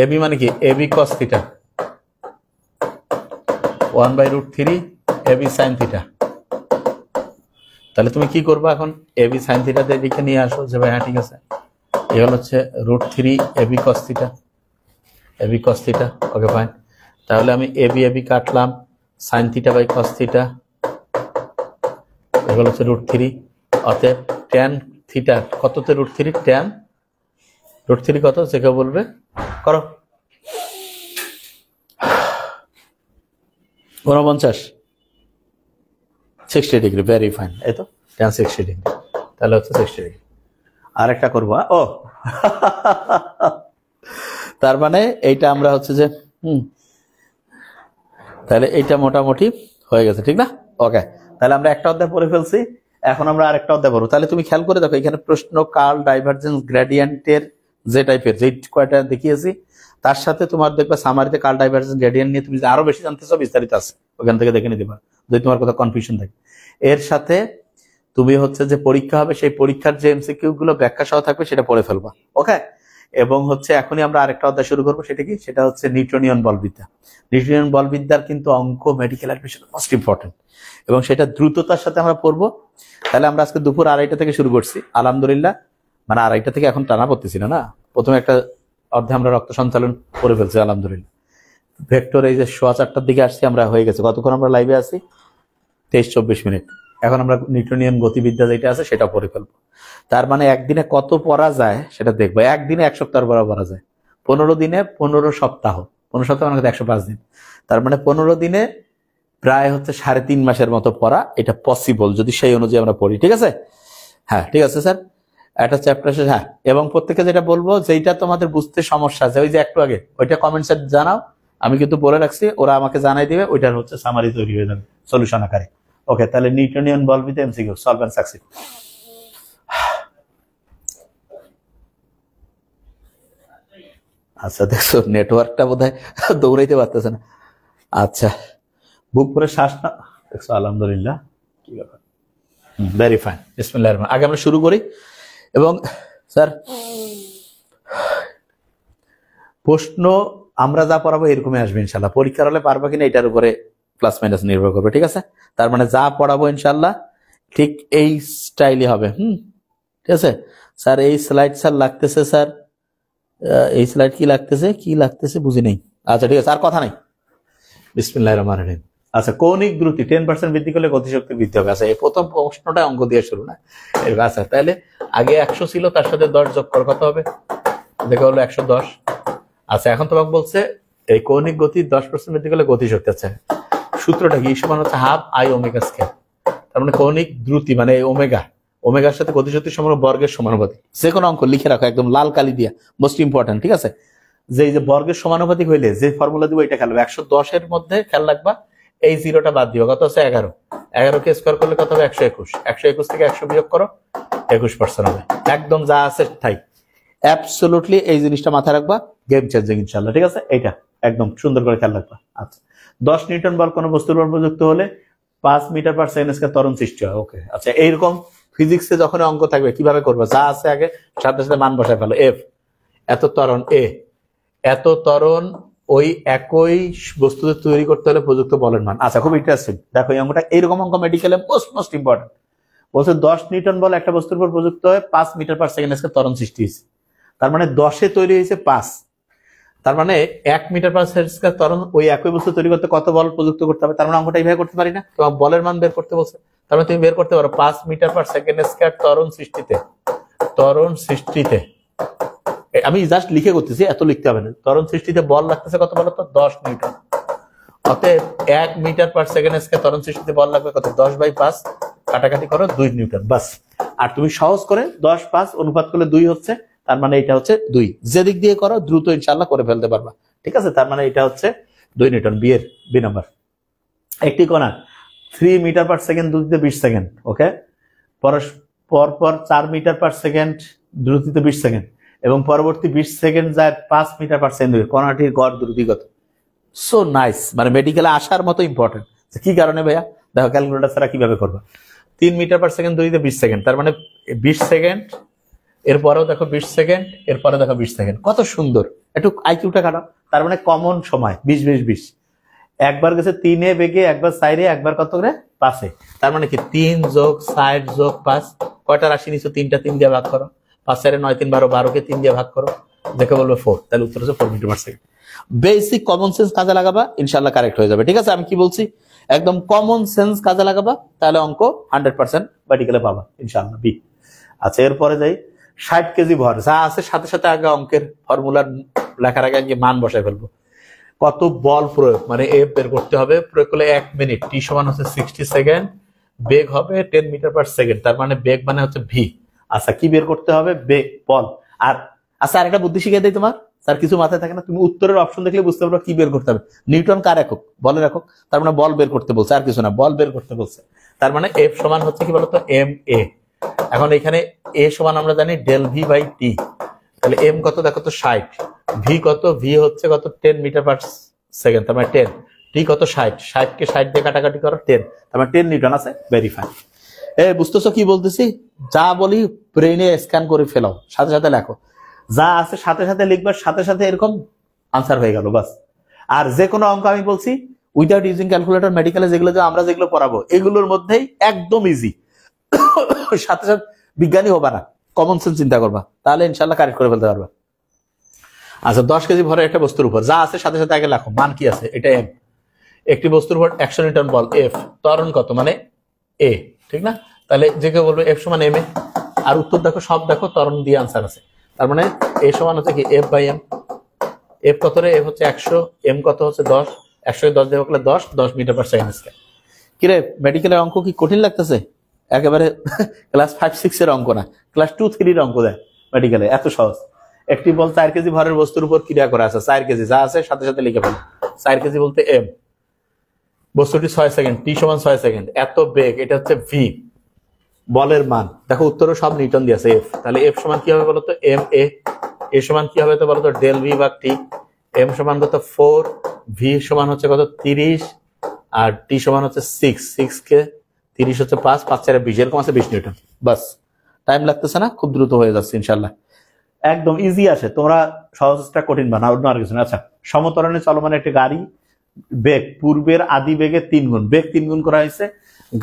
ab মানে কি, ab cos theta 1/√3 ab sin theta. তাহলে তুমি কি করবা এখন, ab sin থিটা এদিকে নিয়ে আসো, যে ভাই হ্যাঁ ঠিক আছে, এগুলো হচ্ছে √3 ab cos theta, ab cos theta. Okay fine, তাহলে আমি ab কাটলাম, sin theta by cos theta, এগুলো হচ্ছে √3, অতএব tan থিটা কততে √3, tan √3 কত যে কেউ বলবে, করো 49 60 ডিগ্রি। ভেরি ফাইন, এই তো tan 60 ডিগ্রি, তাহলে হচ্ছে 60 ডিগ্রি। আর একটা করবো, ও তার মানে এইটা আমরা হচ্ছে যে তাহলে এইটা মোটামুটি হয়ে গেছে, ঠিক না। ওকে, তাহলে আমরা একটা অধ্যায় পড়ে ফেলছি, এখন আমরা আরেকটা অধ্যায় পড়বো। তাহলে তুমি খেয়াল করে দেখো, এখানে প্রশ্ন কার্ল, ডাইভারজেন্স, গ্রেডিয়েন্টের যে টাইপের যে কয়টা দেখিয়েছি, তার সাথে তোমার দেখবে সামারিতে কার্ল, ডাইভারজেন্স, গ্রেডিয়েন্ট নিয়ে তুমি আরো বেশি জানতে চাও, বিস্তারিত আছে, ওখান থেকে দেখে নিতে পারো যদি তোমার কথা কনফিউশন থাকে। এর সাথে তুমি হচ্ছে যে পরীক্ষা হবে, সেই পরীক্ষার যে এমসিকিউ গুলো ব্যাখ্যা সহ থাকবে সেটা পড়ে ফেলবা। ওকে, এবং হচ্ছে এখনই আমরা আরেকটা অধ্যায় শুরু করবো, সেটা কি, সেটা হচ্ছে নিউটনিয়ান বলবিদ্যা। নিউটনিয়ান বলবিদ্যার কিন্তু অঙ্ক মেডিকেল অ্যাডমিশন মোস্ট ইম্পর্টেন্ট, এবং সেটা দ্রুততার সাথে আমরা পড়বো। তাহলে আমরা আজকে দুপুর 2:30 থেকে শুরু করছি, আলহামদুলিল্লাহ, মানে 2:30 থেকে এখন টানা পড়তেছি না, প্রথমে একটা অধ্যায় আমরা রক্ত সঞ্চালন করে ফেলছি, আলহামদুলিল্লাহ। ভেক্টর এই যে 4:15 দিকে আসছি আমরা, হয়ে গেছে, কতক্ষণ আমরা লাইভে আছি 23-24 মিনিট। এখন আমরা নিউটনিয়ান গতিবিদ্যা যেটা আছে সেটা পড়ে ফেলবো। তার মানে একদিনে কত পড়া যায় সেটা দেখবো। একদিনে 1 সপ্তাহ পড়া যায়, 15 দিনে 15 সপ্তাহ, 15 সপ্তাহ মানে 105 দিন, তার মানে 15 দিনে প্রায় হচ্ছে 3.5 মাসের মতো পড়া, এটা পসিবল যদি সেই অনুযায়ী আমরা পড়ি। ঠিক আছে, হ্যাঁ ঠিক আছে স্যার, একটা চ্যাপ্টার শেষ। হ্যাঁ, এবং প্রত্যেকে যেটা বলবো, যেটা তোমাদের বুঝতে সমস্যা আছে, ওই যে একটু আগে ওইটা কমেন্টসে জানাও, আমি কিন্তু বলে রাখছি, ওরা আমাকে জানাই দিবে, ওইটার হচ্ছে সামারি তৈরি হয়ে যাবে সলিউশন আকারে। ওকে, তাহলে নিউটনিয়ান বলবিদ্যা এমসিকিউ সলভ এন্ড সাকসিড। আচ্ছা দেখছো, নেটওয়ার্কটা বোধহয় দৌড়াইতে পারতেছে না। আচ্ছা, বুক করে শ্বাস না, দেখছো, আলহামদুলিল্লাহ, কি ব্যাপার, ভেরি ফাইন। বিসমিল্লাহির রহমানির রহিম। আগে আমরা শুরু করি, এবং স্যার প্রশ্ন আমরা যা পড়াবো এরকমই আসবে ইনশাল্লাহ। পরীক্ষার হলে পারবা কিনা এটার উপরে প্লাস মাইনাস নির্ভর করবে, ঠিক আছে। তার মানে যা পড়াবো ইনশাল্লাহ ঠিক এই স্টাইলে হবে। ঠিক আছে স্যার, এই স্লাইড স্যার লাগতেছে, স্যার এই স্লাইড কি লাগতেছে বুঝি নেই। আচ্ছা ঠিক আছে, আর কথা নাই। বিসমিল্লাহির রহমানির রহিম। আচ্ছা, কৌণিক দ্রুতি 10% বৃদ্ধি করলে গতিশক্তি বৃদ্ধি হবে। আচ্ছা, এই প্রথম প্রশ্নটা অঙ্ক দিয়ে শুরু না। আচ্ছা, তাহলে আগে 100 ছিল, তার সাথে 10 যোগ কর, কত হবে? দেখো হলো 110। আচ্ছা, এখন তোমাকে বলছে এই কৌণিক গতি 10% বৃদ্ধি করলে গতি শক্তি আছে। সূত্রটা কি? সমান হচ্ছে হাফ আই ওমেগা স্কয়ার। তার মানে কৌণিক দ্রুতি মানে ওমেগার সাথে গতিশক্তির সমান বর্গের সমানুপাতিক। যে কোনো অঙ্ক লিখে রাখো একদম লাল কালি দিয়া, মোস্ট ইম্পর্টেন্ট, ঠিক আছে? যে এই যে বর্গের সমানুপাতিক হইলে যে ফর্মুলা দিব এটা খেলবে 110 এর মধ্যে খেয়াল রাখবা এই জিরোটা বাদ দিও। কত আছে? 11। 11 কে স্কয়ার করলে কত হবে? 121। 121 থেকে 100 বিয়োগ করো, 21% হবে। একদম যা আছে তাই। অ্যাবসলিউটলি এই জিনিসটা মাথায় রাখবা, গেম চেঞ্জিং ইনশাআল্লাহ, ঠিক আছে? এইটা একদম সুন্দর করে খেয়াল রাখবা। আচ্ছা, 10 নিউটন বল কোনো বস্তুর উপর প্রযুক্ত হলে 5 মিটার পার সেকেন্ড স্কয়ার ত্বরণ সৃষ্টি হয়। ওকে, আচ্ছা, এইরকম ফিজিক্সে যখন অঙ্ক থাকবে কিভাবে করবে? যা আছে আগে সাথে সাথে মান বসায় ফেলো। এফ এত ত্বরণ, এ এত ত্বরণ, ওই একই বস্তুতে তৈরি করতে হলে প্রযুক্ত বলের মান। আচ্ছা, খুব ইন্টারেস্টিং। দেখো এই অঙ্কটা এইরকম অঙ্ক মেডিকেলে মোস্ট ইম্পর্টেন্ট। বলছে 10 নিউটন বল একটা বস্তুর উপর প্রযুক্ত হয় 5 মিটার পার সেকেন্ড স্কয়ার ত্বরণ সৃষ্টি হয়েছে। তার মানে 10-এ তৈরি হয়েছে 5, তার মানে 1 মিটার পার সেকেন্ড স্কয়ার ত্বরণ ওই একই বস্তু তৈরি করতে কত বল প্রযুক্ত করতে হবে? তার মানে অঙ্কটা এইভাবে করতে পারি না? তোমার বলের মান বের করতে বলছে, তার মানে তুমি বের করতে পারো 5 মিটার পার সেকেন্ড স্কয়ার ত্বরণ সৃষ্টিতে আমি জাস্ট লিখে করতেছি, এত লিখতে হবে না। ত্বরণ সৃষ্টিতে বল লাগতেছে কত বলো তো? 10 নিউটন। অতএব 1 মিটার পার সেকেন্ড স্কয়ার ত্বরণ সৃষ্টিতে বল লাগবে কত? 10/5, কাটাকাটি করো 2 নিউটন, বাস। আর তুমি সহজ করে 10-5 অনুপাত করলে 2 হচ্ছে, তার মানে এটা হচ্ছে 2। যেদিক দিয়ে করো দ্রুত ইনশাআল্লাহ করে ফেলতে পারবা, ঠিক আছে? তার মানে এটা হচ্ছে 2 নিউটন। B number. একটি কণা 3 মিটার পার সেকেন্ড দ্রুতিতে 20 সেকেন্ড, ওকে, পরপর 4 মিটার পার সেকেন্ড দ্রুতিতে 20 সেকেন্ড এবং পরবর্তী 20 সেকেন্ড যায় 5 মিটার পার সেকেন্ড। কণাটির গড় দ্রুতি কত? সো নাইস, মানে মেডিকেলে আসার মতো ইম্পর্টেন্ট। কি কারণে ভাইয়া? দেখো ক্যালকুলেটর ছাড়া কিভাবে করবা। 3 মিটার পার সেকেন্ড দ্রুতিতে 20 সেকেন্ড, তার মানে 20 সেকেন্ড, এরপরেও দেখো 20 সেকেন্ড, এরপরে দেখো 20 সেকেন্ড। কত সুন্দর, একটু আইকিউটা কাটাও। তার মানে কমন সময় 20-20-20। একবার গেছে 3-এ বেগে, একবার 4-এ, একবার কত করে? 5-এ। তার মানে কি 3 যোগ 4 যোগ 5, কয়টা রাশি নিছো? 3টা, 3 দিয়ে ভাগ করো। 5-এর 9 3 12, 12কে 3 দিয়ে ভাগ করো, দেখে বলবে 4। তাহলে উত্তর হচ্ছে 4 metre per second. Basic common sense কাজে লাগাবা, ইনশাআল্লাহ কারেক্ট হয়ে যাবে, ঠিক আছে? আমি কি বলছি? একদম কমন সেন্স কাজে লাগাবা, তাহলে অঙ্ক 100% মেডিকেলে পাবা ইনশাআল্লাহ। বি। আচ্ছা, এরপরে যাই। 60 কেজি ভর যা আছে সাথে সাথে আগে অঙ্কের ফর্মুলার লেখার আগে মান বসায় ফেলবো। কত বল প্রয়োগ, মানে এফ বের করতে হবে। প্রয়োগ করলে 1 মিনিট, টি সমান হচ্ছে 60 সেকেন্ড, বেগ হবে 10 মিটার পার সেকেন্ড, তার মানে বেগ মানে হচ্ছে ভি। আচ্ছা, কি বের করতে হবে? বেগ, বল। আর আচ্ছা, আরেকটা বুদ্ধি শিখিয়ে দেয় তোমার, তার কিছু মাথায় থাকে না, তুমি উত্তরের অপশন দেখলে বুঝতে পারো কি বের করতে হবে। নিউটন কার একক? বলের একক। তার মানে বল বের করতে বলছে, আর কিছু না, বল বের করতে বলছে। তার মানে এফ সমান হচ্ছে কি বলতো? M A. এখন এখানে এ সমান আমরা জানি ডেল ভি বাই টি। তাহলে এম কত দেখো তো? 60। ভি কত? ভি হচ্ছে কত? 10 মিটার পার সেকেন্ড, তার মানে 10। টি কত? 60। 60 কে 60 দিয়ে কাটাকাটি করো 10, তার মানে 10 নিউটন আছে। ভেরিফাই। বুঝতেছো কি বলতেছি? যা বলি ব্রেইনে স্ক্যান করে ফেলাও, সাথে সাথে লেখো। যা আছে সাথে সাথে লিখবার, সাথে সাথে এরকম আনসার হয়ে গেল, বাস। আর যে কোনো অঙ্ক আমি বলছি উইদাউট ইউজিং ক্যালকুলেটর মেডিকেলে যেগুলো পড়াবো এগুলোর মধ্যেই একদম ইজি। সাথে সাথে বিজ্ঞানী হবা না, কমন সেন্স চিন্তা করবা, তাহলে ইনশাআল্লাহ কারেক্ট করে ফেলতে পারবা। আচ্ছা, 10 কেজি ভরের একটা বস্তুর উপর যা আছে সাথে সাথে আগে লেখো মান কি আছে, এটা এম। একটি বস্তুর উপর 100 নিউটন বল, এফ ত্বরণ কত, মানে এ, ঠিক না? তাহলে যে কেউ বলবে এফ সমান এম এ। আর উত্তর দেখো, সব দেখো ত্বরণ দিয়ে আনসার আছে। তার মানে এ সমান হচ্ছে কি এফ বাই এম। এফ কত রে? এফ হচ্ছে 100, এম কত হচ্ছে 10। 100 10 দিয়ে ভাগলে 10 মিটার পার সেকেন্ড স্কয়ার। কিরে মেডিকেলের অঙ্ক কি কঠিন লাগতেছে? একেবারে ক্লাস 5-6 এর অঙ্ক না, ক্লাস 2-3 এর অঙ্ক দেয় মেডিকেলে, এত সহজ। একটি বল 4 কেজি ভরের বস্তুর উপর ক্রিয়া করে আছে। 4 কেজি যা আছে সাথে সাথে লিখে ফেলো। 4 কেজি বলতে এম, বস্তুটি 6 সেকেন্ড, টি সমান 6 সেকেন্ড, এত বেগ, এটা হচ্ছে ভি। বলের মান দেখো, উত্তরও সব নিউটন দিয়েছে। এফ, তাহলে এফ সমান কি হবে বলতো? M A. এ সমান কি হবে তো বলতো? ডেল ভি বা টি। এম সমান কত? 4। ভি সমান হচ্ছে কত? 30। আর টি সমান হচ্ছে 6। 6 কে 30 হচ্ছে 5, 5 4 20, এরকম আছে 20 নিউটন। বাস, টাইম লাগতেছে না, খুব দ্রুত হয়ে যাচ্ছে ইনশাল্লাহ। একদম ইজি আছে, তোমরা সহজটা কঠিন বানাও, অন্য আর কিছু না। আচ্ছা, সমতরণে চলমান একটি গাড়ি, বেগ পূর্বের আদি বেগে 3 গুণ, বেগ 3 গুণ করা হয়েছে।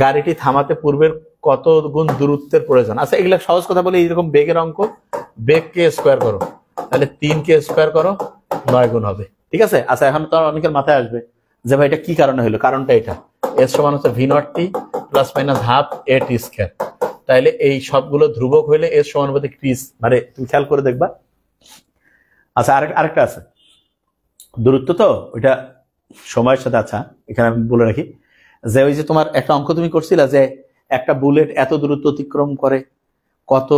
গাড়িটি থামাতে পূর্বের কত গুণ দূরত্বের প্রয়োজন? আচ্ছা, এগুলা সহজ কথা বলে, এইরকম বেগের অঙ্ক, বেগ কে স্কোয়ার করো, তাহলে 3 কে স্কোয়ার করো, 9 গুণ হবে, ঠিক আছে? আচ্ছা, এখন তো অনেকের মাথায় আসবে যে ভাই এটা কি কারণে হলো? কারণটা এটা, এস সমান হচ্ছে ভি নট টি প্লাস মাইনাস হাফ এ টি স্কয়ার। তাইলে এই সবগুলো ধ্রুবক হইলে এস সমানুপাতিক টি, মানে তুমি খেয়াল করে দেখবা। আচ্ছা, আরেকটা আছে, দূরত্ব তো ওইটা সময়ের সাথে। আচ্ছা এখানে আমি বলে রাখি যে ওই যে তোমার একটা অঙ্ক তুমি করছিলা যে একটা বুলেট এত দূরত্ব অতিক্রম করে কত,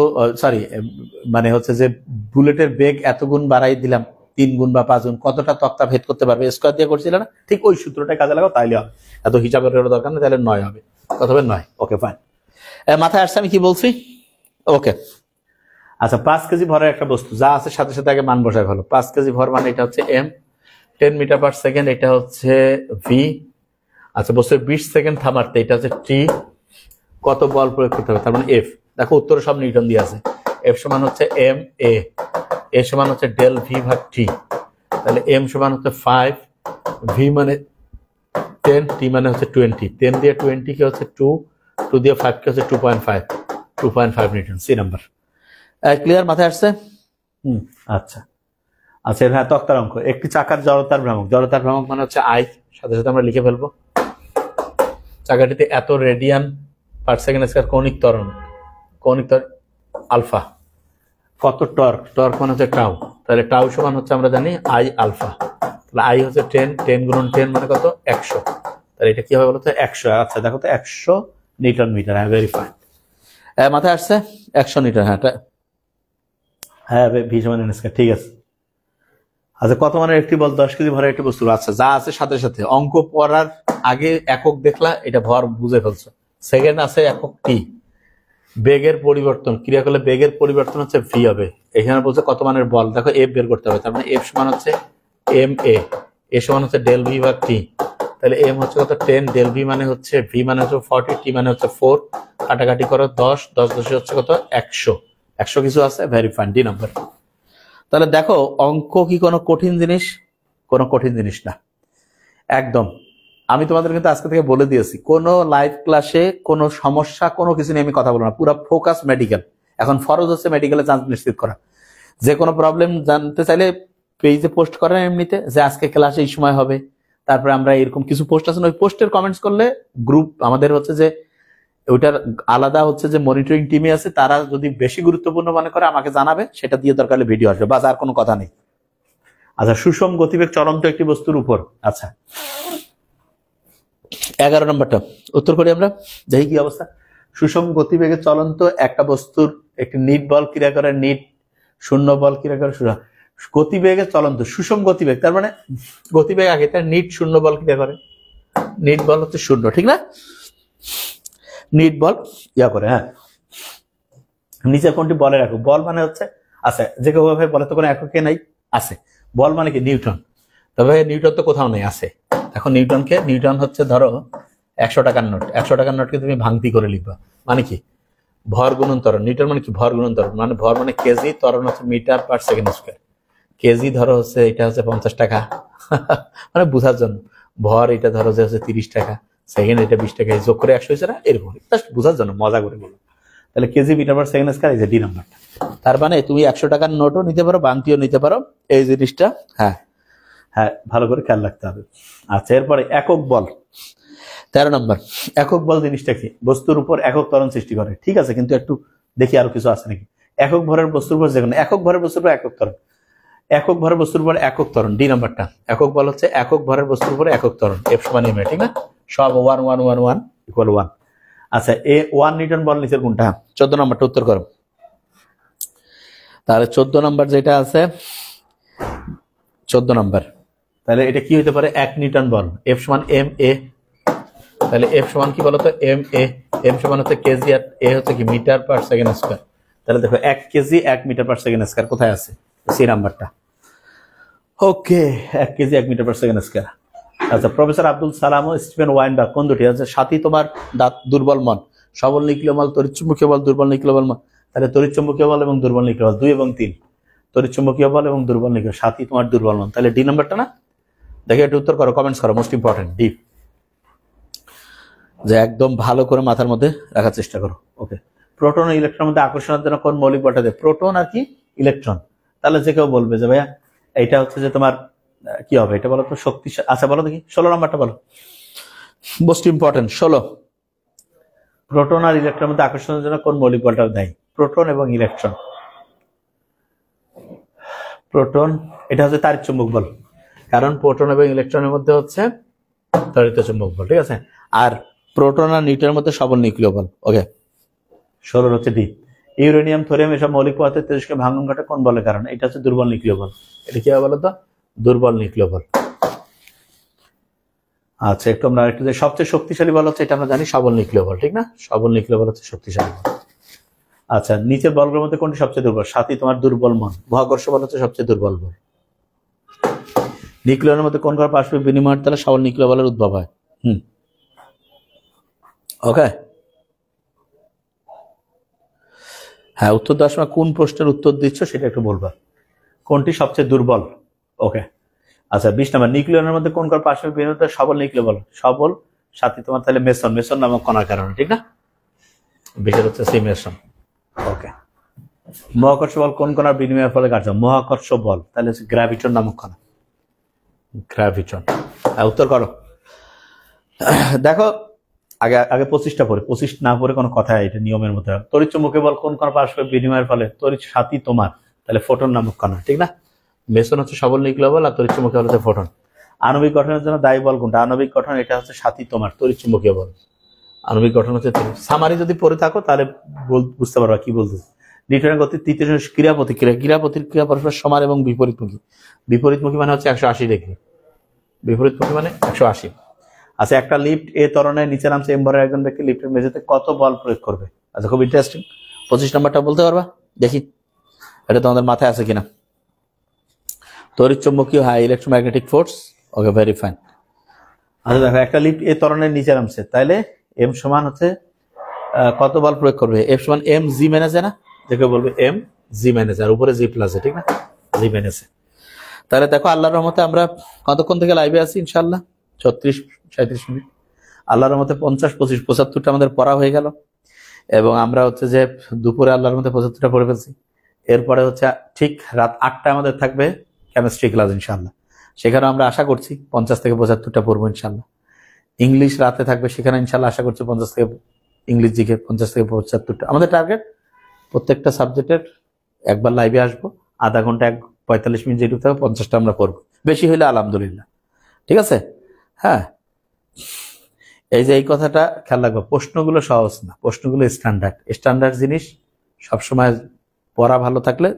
সরি মানে হচ্ছে যে বুলেটের বেগ এত গুণ বাড়াই দিলাম 3 গুণ বা 5 গুণ, কতটা তক্তা ভেদ করতে পারবে, স্কোয়ার দিয়ে করছিল না? ঠিক ওই সূত্রটা কাজে লাগাও, তাইলে হবে। এত হিসাবের দরকার নেই, তাহলে 9 হবে। কত হবে? 9। ওকে ফাইন, মাথায় আসছে আমি কি বলছি? ওকে আচ্ছা, 5 কেজি ভরের একটা বস্তু যা আছে সাথে সাথে আগে মান বসায় ভালো। 5 কেজি ভর মানে এটা হচ্ছে এম, 10 মিটার পার সেকেন্ড এটা হচ্ছে ভি। আচ্ছা বস্তুর 20 সেকেন্ড থামাতে এটা হচ্ছে টি। কত বল প্রয়োগ করতে হবে, তার মানে এফ। দেখো উত্তরে সব নিউটন দিয়ে আছে। এফ সমান হচ্ছে এম এ, এ সমান হচ্ছে ডেল ভি ভাগ টি। তাহলে এম সমান হচ্ছে 5, ভি মানে 10, টি মানে হচ্ছে 20। 10 দিয়ে 20 কে হচ্ছে 2, 2 দিয়ে 5 কে হচ্ছে 2.5, 2.5 নিউটন। সি নাম্বার ক্লিয়ার, মাথায় আসছে? আচ্ছা আচ্ছা, হ্যাঁ তক্তার অঙ্ক। একটি চাকার জড়তার ভ্রামক, জড়তার ভ্রামক মানে হচ্ছে আই, সাথে সাথে আমরা লিখে ফেলবো। চাকাটিতে এত রেডিয়ান পার সেকেন্ড স্কয়ার কৌণিক ত্বরণ, কৌণিক ত্বরণ আলফা। কত টর্ক, টর্ক মানে হচ্ছে টাউ, তাহলে টাউ সমান হচ্ছে আমরা জানি আই আলফা। তাহলে আই হচ্ছে 10, 10 গুণন 10 মানে কত? 100। তাহলে এটা কি হবে বলতো? 100। আচ্ছা দেখো তো 100 নিউটন মিটার। হ্যাঁ ভেরি ফাইন, মাথায় আসছে? 100 নিউটন। হ্যাঁ হ্যাঁ ভি সমান এন স্কয়ার, ঠিক আছে। আচ্ছা কত মানের একটি বল 10 কেজি ভরের একটি বস্তু। আচ্ছা যা আছে সাথে সাথে অঙ্ক পড়ার আগে একক দেখলা, এটা ভর বুঝে ফেলছো। সেকেন্ড আছে একক টি, বেগের পরিবর্তন ক্রিয়া করলে বেগের পরিবর্তন হচ্ছে ভি হবে। এখানে বলছে কত মানের বল, দেখো এফ বের করতে হবে। তার মানে এফ সমান হচ্ছে এম এ, এ সমান হচ্ছে ডেল ভি ভাগ টি। তাহলে এম হচ্ছে কত? 10, ডেল ভি মানে হচ্ছে ভি মানে হচ্ছে 40, টি মানে হচ্ছে 4, কাটাকাটি করো 10, 10 10 হচ্ছে কত? 100। 100 কিছু আছে, ভেরি ফাইন, ডি নাম্বার। তাহলে দেখো অঙ্ক কি কোনো কঠিন জিনিস? কোনো কঠিন জিনিস না একদম। আমি তোমাদের কিন্তু আজকে থেকে বলে দিয়েছি, কোনো লাইভ ক্লাসে কোনো সমস্যা কোনো কিছু নিয়ে আমি কথা বলবো না, পুরো ফোকাস মেডিকেল। এখন ফরজ হচ্ছে মেডিকেলে চান্স নিশ্চিত করা। যে কোনো প্রবলেম জানতে চাইলে পেজে পোস্ট করেন এমনিতে যে আজকে ক্লাসে এই সময় হবে, তারপরে আমরা এরকম কিছু পোস্ট আছে, ওই পোস্টের কমেন্টস করলে গ্রুপ আমাদের হচ্ছে যে ওইটার আলাদা হচ্ছে যে মনিটরিং টিমে আছে, তারা যদি বেশি গুরুত্বপূর্ণ মনে করে আমাকে জানাবে, সেটা দিয়ে দরকার হলে ভিডিও আসবে, বাস আর কোনো কথা নেই। আচ্ছা সুষম গতিবেগ চলন্ত একটি বস্তুর উপর। আচ্ছা 11 নম্বরটা উত্তর করি আমরা, দেখি কি অবস্থা। সুষম গতিবেগে চলন্ত একটা বস্তুর একটি নিট বল ক্রিয়া করে, নিট শূন্য বল ক্রিয়া করে। গতিবেগে চলন্ত সুষম গতিবেগ, তার মানে গতিবেগ আগে, তার নিট শূন্য বল ক্রিয়া করে। নিট বল হচ্ছে শূন্য, ঠিক না? নিট বল ইয়া করে। হ্যাঁ নিচে কোনটি বলের একক? বল মানে হচ্ছে, আচ্ছা যে কেউ ভাই বলে তো কোনো এককে নাই, আছে। বল মানে কি? নিউটন। তবে নিউটন তো কোথাও নেই, আছে। এখন নিউটনকে, নিউটন হচ্ছে ধরো 100 টাকার নোট, 100 টাকার নোটকে তুমি ভাঙতি করে লিখবা, মানে কি? ভর গুণন ত্বরণ। নিউটন মানে কি? ভর গুণন ত্বরণ, মানে ভর মানে কেজি, ত্বরণ হচ্ছে metre per second square. KG ধরো হচ্ছে এটা হচ্ছে 50 টাকা মানে বোঝার জন্য। ভর এটা ধরো যে হচ্ছে 30 টাকা, সেকেন্ড এটা 20 টাকা, যোগ করে 100 হয়েছে না, এরকম জাস্ট বোঝার জন্য, মজা করে বলো। তাহলে KG metre per second square, এই যে ডি নাম্বারটা। তার মানে তুমি 100 টাকার নোটও নিতে পারো, বাংতিও নিতে পারো, এই জিনিসটা হ্যাঁ হ্যাঁ ভালো করে খেয়াল রাখতে হবে। আচ্ছা এরপরে একক বল 13 নম্বর। একক বল জিনিসটা কি? বস্তুর উপর একক ত্বরণ সৃষ্টি করে, ঠিক আছে, কিন্তু একটু দেখি আরো কিছু আছে নাকি। একক ভরের বস্তুর উপর, যেকোনো একক ভরের বস্তুর উপর একক ত্বরণ, একক ভরের বস্তুর উপর একক ত্বরণ, ডি নাম্বারটা। একক বল হচ্ছে একক ভরের বস্তুর উপর একক ত্বরণ, এফ সমান এম এ, ঠিক না? সব 1 1 1 1 ইকুয়াল 1। আচ্ছা এ 1 নিউটন বল নিচের কোনটা? 14 নম্বরটা উত্তর করো। তাহলে 14 নম্বর যেটা আছে, 14 নম্বর, তাহলে এটা কি হতে পারে? 1 নিউটন বল, এফ সমান এম এ। তাহলে এফ সমান কি বলতো? M A. এম সমান হচ্ছে কেজি, আর এ হচ্ছে কি? Metre per second square. তাহলে দেখো 1 KG 1 metre per second square কোথায় আছে? সি নাম্বারটা। Okay 1 KG 1 metre per second square. আচ্ছা প্রফেসর আব্দুল সালাম ও স্টিফেন ওয়াইনবার্গ কোন দুটি? আছে সাথী তোমার দাঁত দুর্বল মন, সবল নিউক্লিয় বল, তড়িৎচুম্বকীয় বল, দুর্বল নিউক্লিয় বল। তাহলে তড়িৎচুম্বকীয় বল এবং দুর্বল নিউক্লিয় বল 2 এবং 3, তড়িৎচুম্বকীয় বল এবং দুর্বল নিউক্লিয়। সাথী তোমার দুর্বল মন, তাহলে ডি নাম্বারটা না? দেখে একটু উত্তর করো, কমেন্টস করো, মোস্ট ইম্পর্টেন্ট ডি, যে একদম ভালো করে মাথার মধ্যে রাখার চেষ্টা করো। ওকে প্রোটন ও ইলেকট্রনের মধ্যে আকর্ষণের জন্য কোন মৌলিক বলটা দেয়? প্রোটন আর কি ইলেকট্রন। তাহলে যে কেউ বলবে যে ভাইয়া এইটা হচ্ছে যে তোমার কি হবে, এটা বলো তো শক্তি। আচ্ছা বলো দেখি 16 নাম্বারটা বলো, মোস্ট ইম্পর্টেন্ট 16। প্রোটন আর ইলেকট্রনের মধ্যে আকর্ষণের জন্য কোন মৌলিক বলটা দেয়? প্রোটন এবং ইলেকট্রন। প্রোটন এটা হচ্ছে তাড়িৎ চুম্বক বল, কারণ প্রোটন এবং ইলেকট্রনের মধ্যে হচ্ছে তড়িৎ চুম্বক বল, ঠিক আছে। আর প্রোটন আর নিউট্রনের মধ্যে সবল নিউক্লিয় বল। ওকে, 16 হচ্ছে ডি। ইউরেনিয়াম, থোরিয়াম এসব মৌলিক পদার্থের তেজস্ক্রিয় ভাঙন ঘটে কোন বলের কারণে? এটা হচ্ছে দুর্বল নিউক্লিয় বল। এটা কি হবে বলো তো? দুর্বল নিউক্লিয় বল। আচ্ছা, একটু আমরা একটু সবচেয়ে শক্তিশালী বল হচ্ছে, এটা আমরা জানি সবল নিউক্লিয় বল, ঠিক না? সবল নিউক্লিয় বল হচ্ছে শক্তিশালী বল। আচ্ছা, নিচের বলগুলোর মধ্যে কোনটি সবচেয়ে দুর্বল? সাথী তোমার দুর্বল মন। মহাকর্ষ বল হচ্ছে সবচেয়ে দুর্বল বল। নিউক্লিয়নের মধ্যে কোন কণার পারস্পরিক বিনিময়ের দ্বারা সবল নিউক্লিয় বলের উদ্ভব হয়? ওকে, হ্যাঁ, উত্তর দেওয়ার সময় কোন প্রশ্নের উত্তর দিচ্ছ সেটা একটু বলবা। কোনটি সবচেয়ে দুর্বল? ওকে, আচ্ছা 20 নম্বর, নিউক্লিয়নের মধ্যে কোন কণার পারস্পরিক বিনিময়ের দ্বারা সবল নিউক্লিয় বল? সবল সাথী তোমার তাহলে মেসন, মেসন নামক কণার কারণে, ঠিক না? বিষয় হচ্ছে সেই মেসন। ওকে, মহাকর্ষ বল কোন কণার বিনিময়ের ফলে কার্য? মহাকর্ষ বল তাহলে হচ্ছে গ্র্যাভিটন নামক কণা, গ্র্যাভিটন। উত্তর করো। দেখো, আগে আগে 25টা পড়ে, 25 না পড়ে কোনো কথা, এটা নিয়মের মধ্যে। তড়িৎ চুম্বকীয় বল কোন কণার পারস্পরিক বিনিময়ের ফলে? তড়িৎ সাথী তোমার তাহলে ফোটন নামক কণা, ঠিক না? মেসন হচ্ছে সবল নিউক্লিয় বল আর তড়িৎ চুম্বকীয় বল হচ্ছে ফোটন। আণবিক গঠনের জন্য দায়ী বল কোনটা? আণবিক গঠন এটা হচ্ছে সাথী তোমার তড়িৎ চুম্বকীয় বল। আণবিক গঠন হচ্ছে, সামারি যদি পড়ে থাকো তাহলে বুঝতে পারবা কি বলতে। নিউটনের গতির তৃতীয় ক্রিয়া প্রতিক্রিয়া, ক্রিয়া প্রতিক্রিয়া পরস্পর সমান এবং বিপরীতমুখী। বিপরীতমুখী মানে হচ্ছে 180 ডিগ্রি, বিপরীতমুখী মানে 180। আচ্ছা, একটা লিফট এ ত্বরণের নিচে নামছে এম ভরের একজন ব্যক্তি লিফটের মেঝেতে কত বল প্রয়োগ করবে? আচ্ছা, খুব ইন্টারেস্টিং। 25 নম্বরটা বলতে পারবা? দেখি এটা তোমাদের মাথায় আছে কিনা। তড়িৎ চুম্বকীয়, হ্যাঁ, ইলেকট্রোম্যাগনেটিক ফোর্স। ওকে, ভেরি ফাইন। আচ্ছা দেখো, একটা লিফট এ ত্বরণের নিচে নামছে, তাইলে এম সমান হচ্ছে কত বল প্রয়োগ করবে? এফ সমান এম জি ম্যানেজে না, দেখে বলবে এম জি ম্যানেজে, আর উপরে জি প্লাসে, ঠিক না? জি ম্যানেজে। তাহলে দেখো, আল্লাহর রহমতে আমরা কতক্ষণ থেকে লাইভে আছি? ইনশাল্লাহ 36-37 মিনিট। আল্লাহর রহমতে 50, 25, 75টা আমাদের পড়া হয়ে গেল। এবং আমরা হচ্ছে যে দুপুরে আল্লাহর রহমতে 75টা পড়ে ফেলছি। এরপরে হচ্ছে ঠিক রাত 8টায় আমাদের থাকবে কেমিস্ট্রি ক্লাস ইনশাল্লাহ। সেখানে আমরা আশা করছি 50 থেকে 75টা পড়বো ইনশাল্লাহ। ইংলিশ রাতে থাকবে, সেখানে ইনশাল্লাহ আশা করছি 50 থেকে ইংলিশ জিকে 50 থেকে 75টা আমাদের টার্গেট। প্রত্যেকটা সাবজেক্টের একবার লাইভে আসবো, আধা ঘন্টা 45 মিনিট যেটুকু থাকবে 50টা আমরা পড়বো, বেশি হইলে আলহামদুলিল্লাহ, ঠিক আছে? হ্যাঁ, এই যে এই কথাটা খেয়াল রাখবো, প্রশ্নগুলো সহজ না, প্রশ্নগুলো স্ট্যান্ডার্ড। স্ট্যান্ডার্ড জিনিস সবসময় পড়া ভালো থাকলে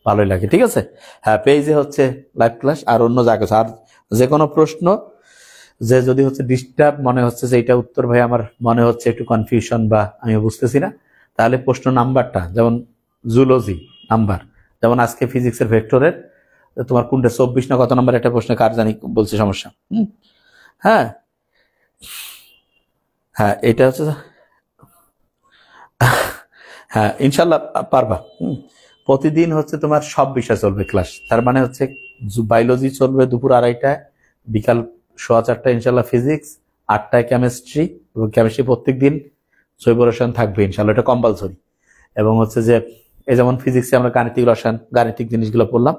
ভালোই লাগে, ঠিক আছে? হ্যাঁ, পেজে হচ্ছে লাইভ ক্লাস আর অন্য জায়গায়। আর যে কোনো প্রশ্ন যে যদি হচ্ছে ডিস্টার্ব মনে হচ্ছে যে এটা উত্তর ভাই আমার মনে হচ্ছে একটু কনফিউশন বা আমি বুঝতেছি না, তাহলে প্রশ্ন নাম্বারটা, যেমন জুলজি নাম্বার, যেমন আজকে ফিজিক্সের ভেক্টরের তোমার কোনটা 24 না কত নাম্বার একটা প্রশ্ন, কার জানি বলছে সমস্যা। হ্যাঁ হ্যাঁ, এটা হচ্ছে, হ্যাঁ ইনশাল্লাহ পারবা। প্রতিদিন হচ্ছে তোমার সব বিষয় চলবে ক্লাস, তার মানে হচ্ছে বায়োলজি চলবে দুপুর 2:30টায়, বিকাল 4:15টায় ইনশাল্লাহ ফিজিক্স, 8টায় কেমিস্ট্রি। এবং কেমিস্ট্রি প্রত্যেক দিন জৈব রসায়ন থাকবে ইনশাল্লাহ, এটা কম্পালসরি। এবং হচ্ছে যে এই যেমন ফিজিক্সে আমরা গাণিতিক রসায়ন, গাণিতিক জিনিসগুলো পড়লাম।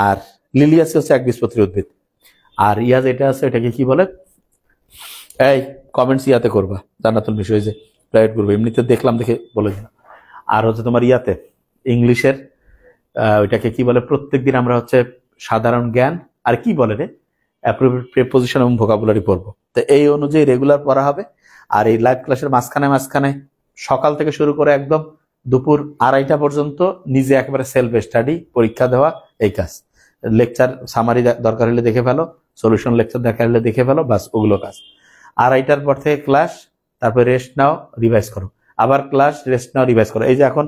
আর লিলিয়াসি হচ্ছে একবীজপত্রী উদ্ভিদ। আর ইয়াজ এটা আছে, এটাকে কি বলে? এই কমেন্টস ইয়াতে করবা, জান্নাতুল বিষয় যে প্রাইভেট করবে, এমনিতে দেখলাম দেখে বলে দিলাম। আর হচ্ছে তোমার ইয়াতে ইংলিশের ওইটাকে কি বলে? প্রত্যেকদিন আমরা হচ্ছে সাধারণ জ্ঞান আর কি বলে রে, প্রিপোজিশন এবং ভোকাবুলারি পড়বো। তো এই অনুযায়ী রেগুলার পড়া হবে। আর এই লাইভ ক্লাসের মাঝখানে মাঝখানে সকাল থেকে শুরু করে একদম দুপুর 2:30টা পর্যন্ত নিজে একেবারে সেলফ স্টাডি, পরীক্ষা দেওয়া, এই কাজ। লেকচার সামারি দরকার হলে দেখে ফেলো, সলিউশন লেকচার দেখা হলে দেখে ফেলো, বাস ওগুলো কাজ। 2:30টার পর থেকে ক্লাস, তারপর রেস্ট নাও, রিভাইজ করো, আবার ক্লাস, রেস্ট নাও, রিভাইজ করো। এই যে এখন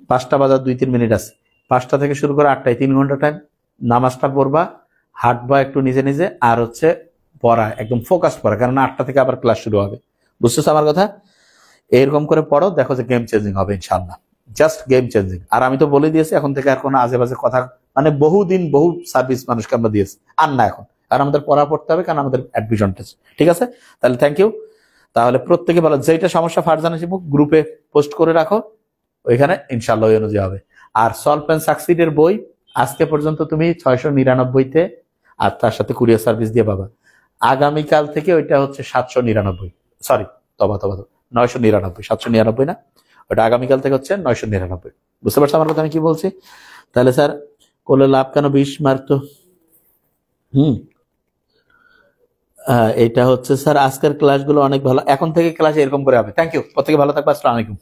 5টা বাজার 2-3 মিনিট আছে, 5টা থেকে শুরু করে 8টায় 3 ঘন্টা টাইম। নামাজটা পড়বা, হাঁটবা একটু নিজে নিজে, আর হচ্ছে পড়া একদম ফোকাস পড়া, কারণ 8টা থেকে আবার ক্লাস শুরু হবে। বুঝতেছো আমার কথা? এরকম করে পড়ো, দেখো যে গেম চেঞ্জিং হবে ইনশাল্লাহ, জাস্ট গেম চেঞ্জিং। আর আমি তো বলে দিয়েছি, এখন থেকে আর কোনো আজে বাজে কথা, মানে বহুদিন বহু সার্ভিস মানুষকে আমরা দিয়েছি, আর না এখন। আর আমাদের পড়া পড়তে হবে, কারণ আমাদের অ্যাডমিশন টেস্ট, ঠিক আছে? তাহলে থ্যাংক ইউ। তাহলে প্রত্যেকে বলো, যেটা সমস্যা ফারজানা শিবুক গ্রুপে পোস্ট করে রাখো, ওইখানে ইনশাল্লাহ ওই অনুযায়ী হবে। আর সলভ অ্যান্ড সাকসিডের বই আজকে পর্যন্ত তুমি 699-তে, আর তার সাথে কুরিয়ার সার্ভিস দিয়ে পাবা। আগামীকাল থেকে ওইটা হচ্ছে 799, সরি তবা 999, 799 না, ওটা আগামীকাল থেকে হচ্ছে 999। বুঝতে পারছো আমার কথা আমি কি বলছি? তাহলে স্যার করলে লাভ কেন 20 মার্ক? তো হুম। এটা হচ্ছে স্যার আজকের ক্লাসগুলো অনেক ভালো, এখন থেকে ক্লাস এরকম করে হবে। থ্যাংক ইউ, প্রত্যেকে ভালো থাকবে, আসসালামু আলাইকুম।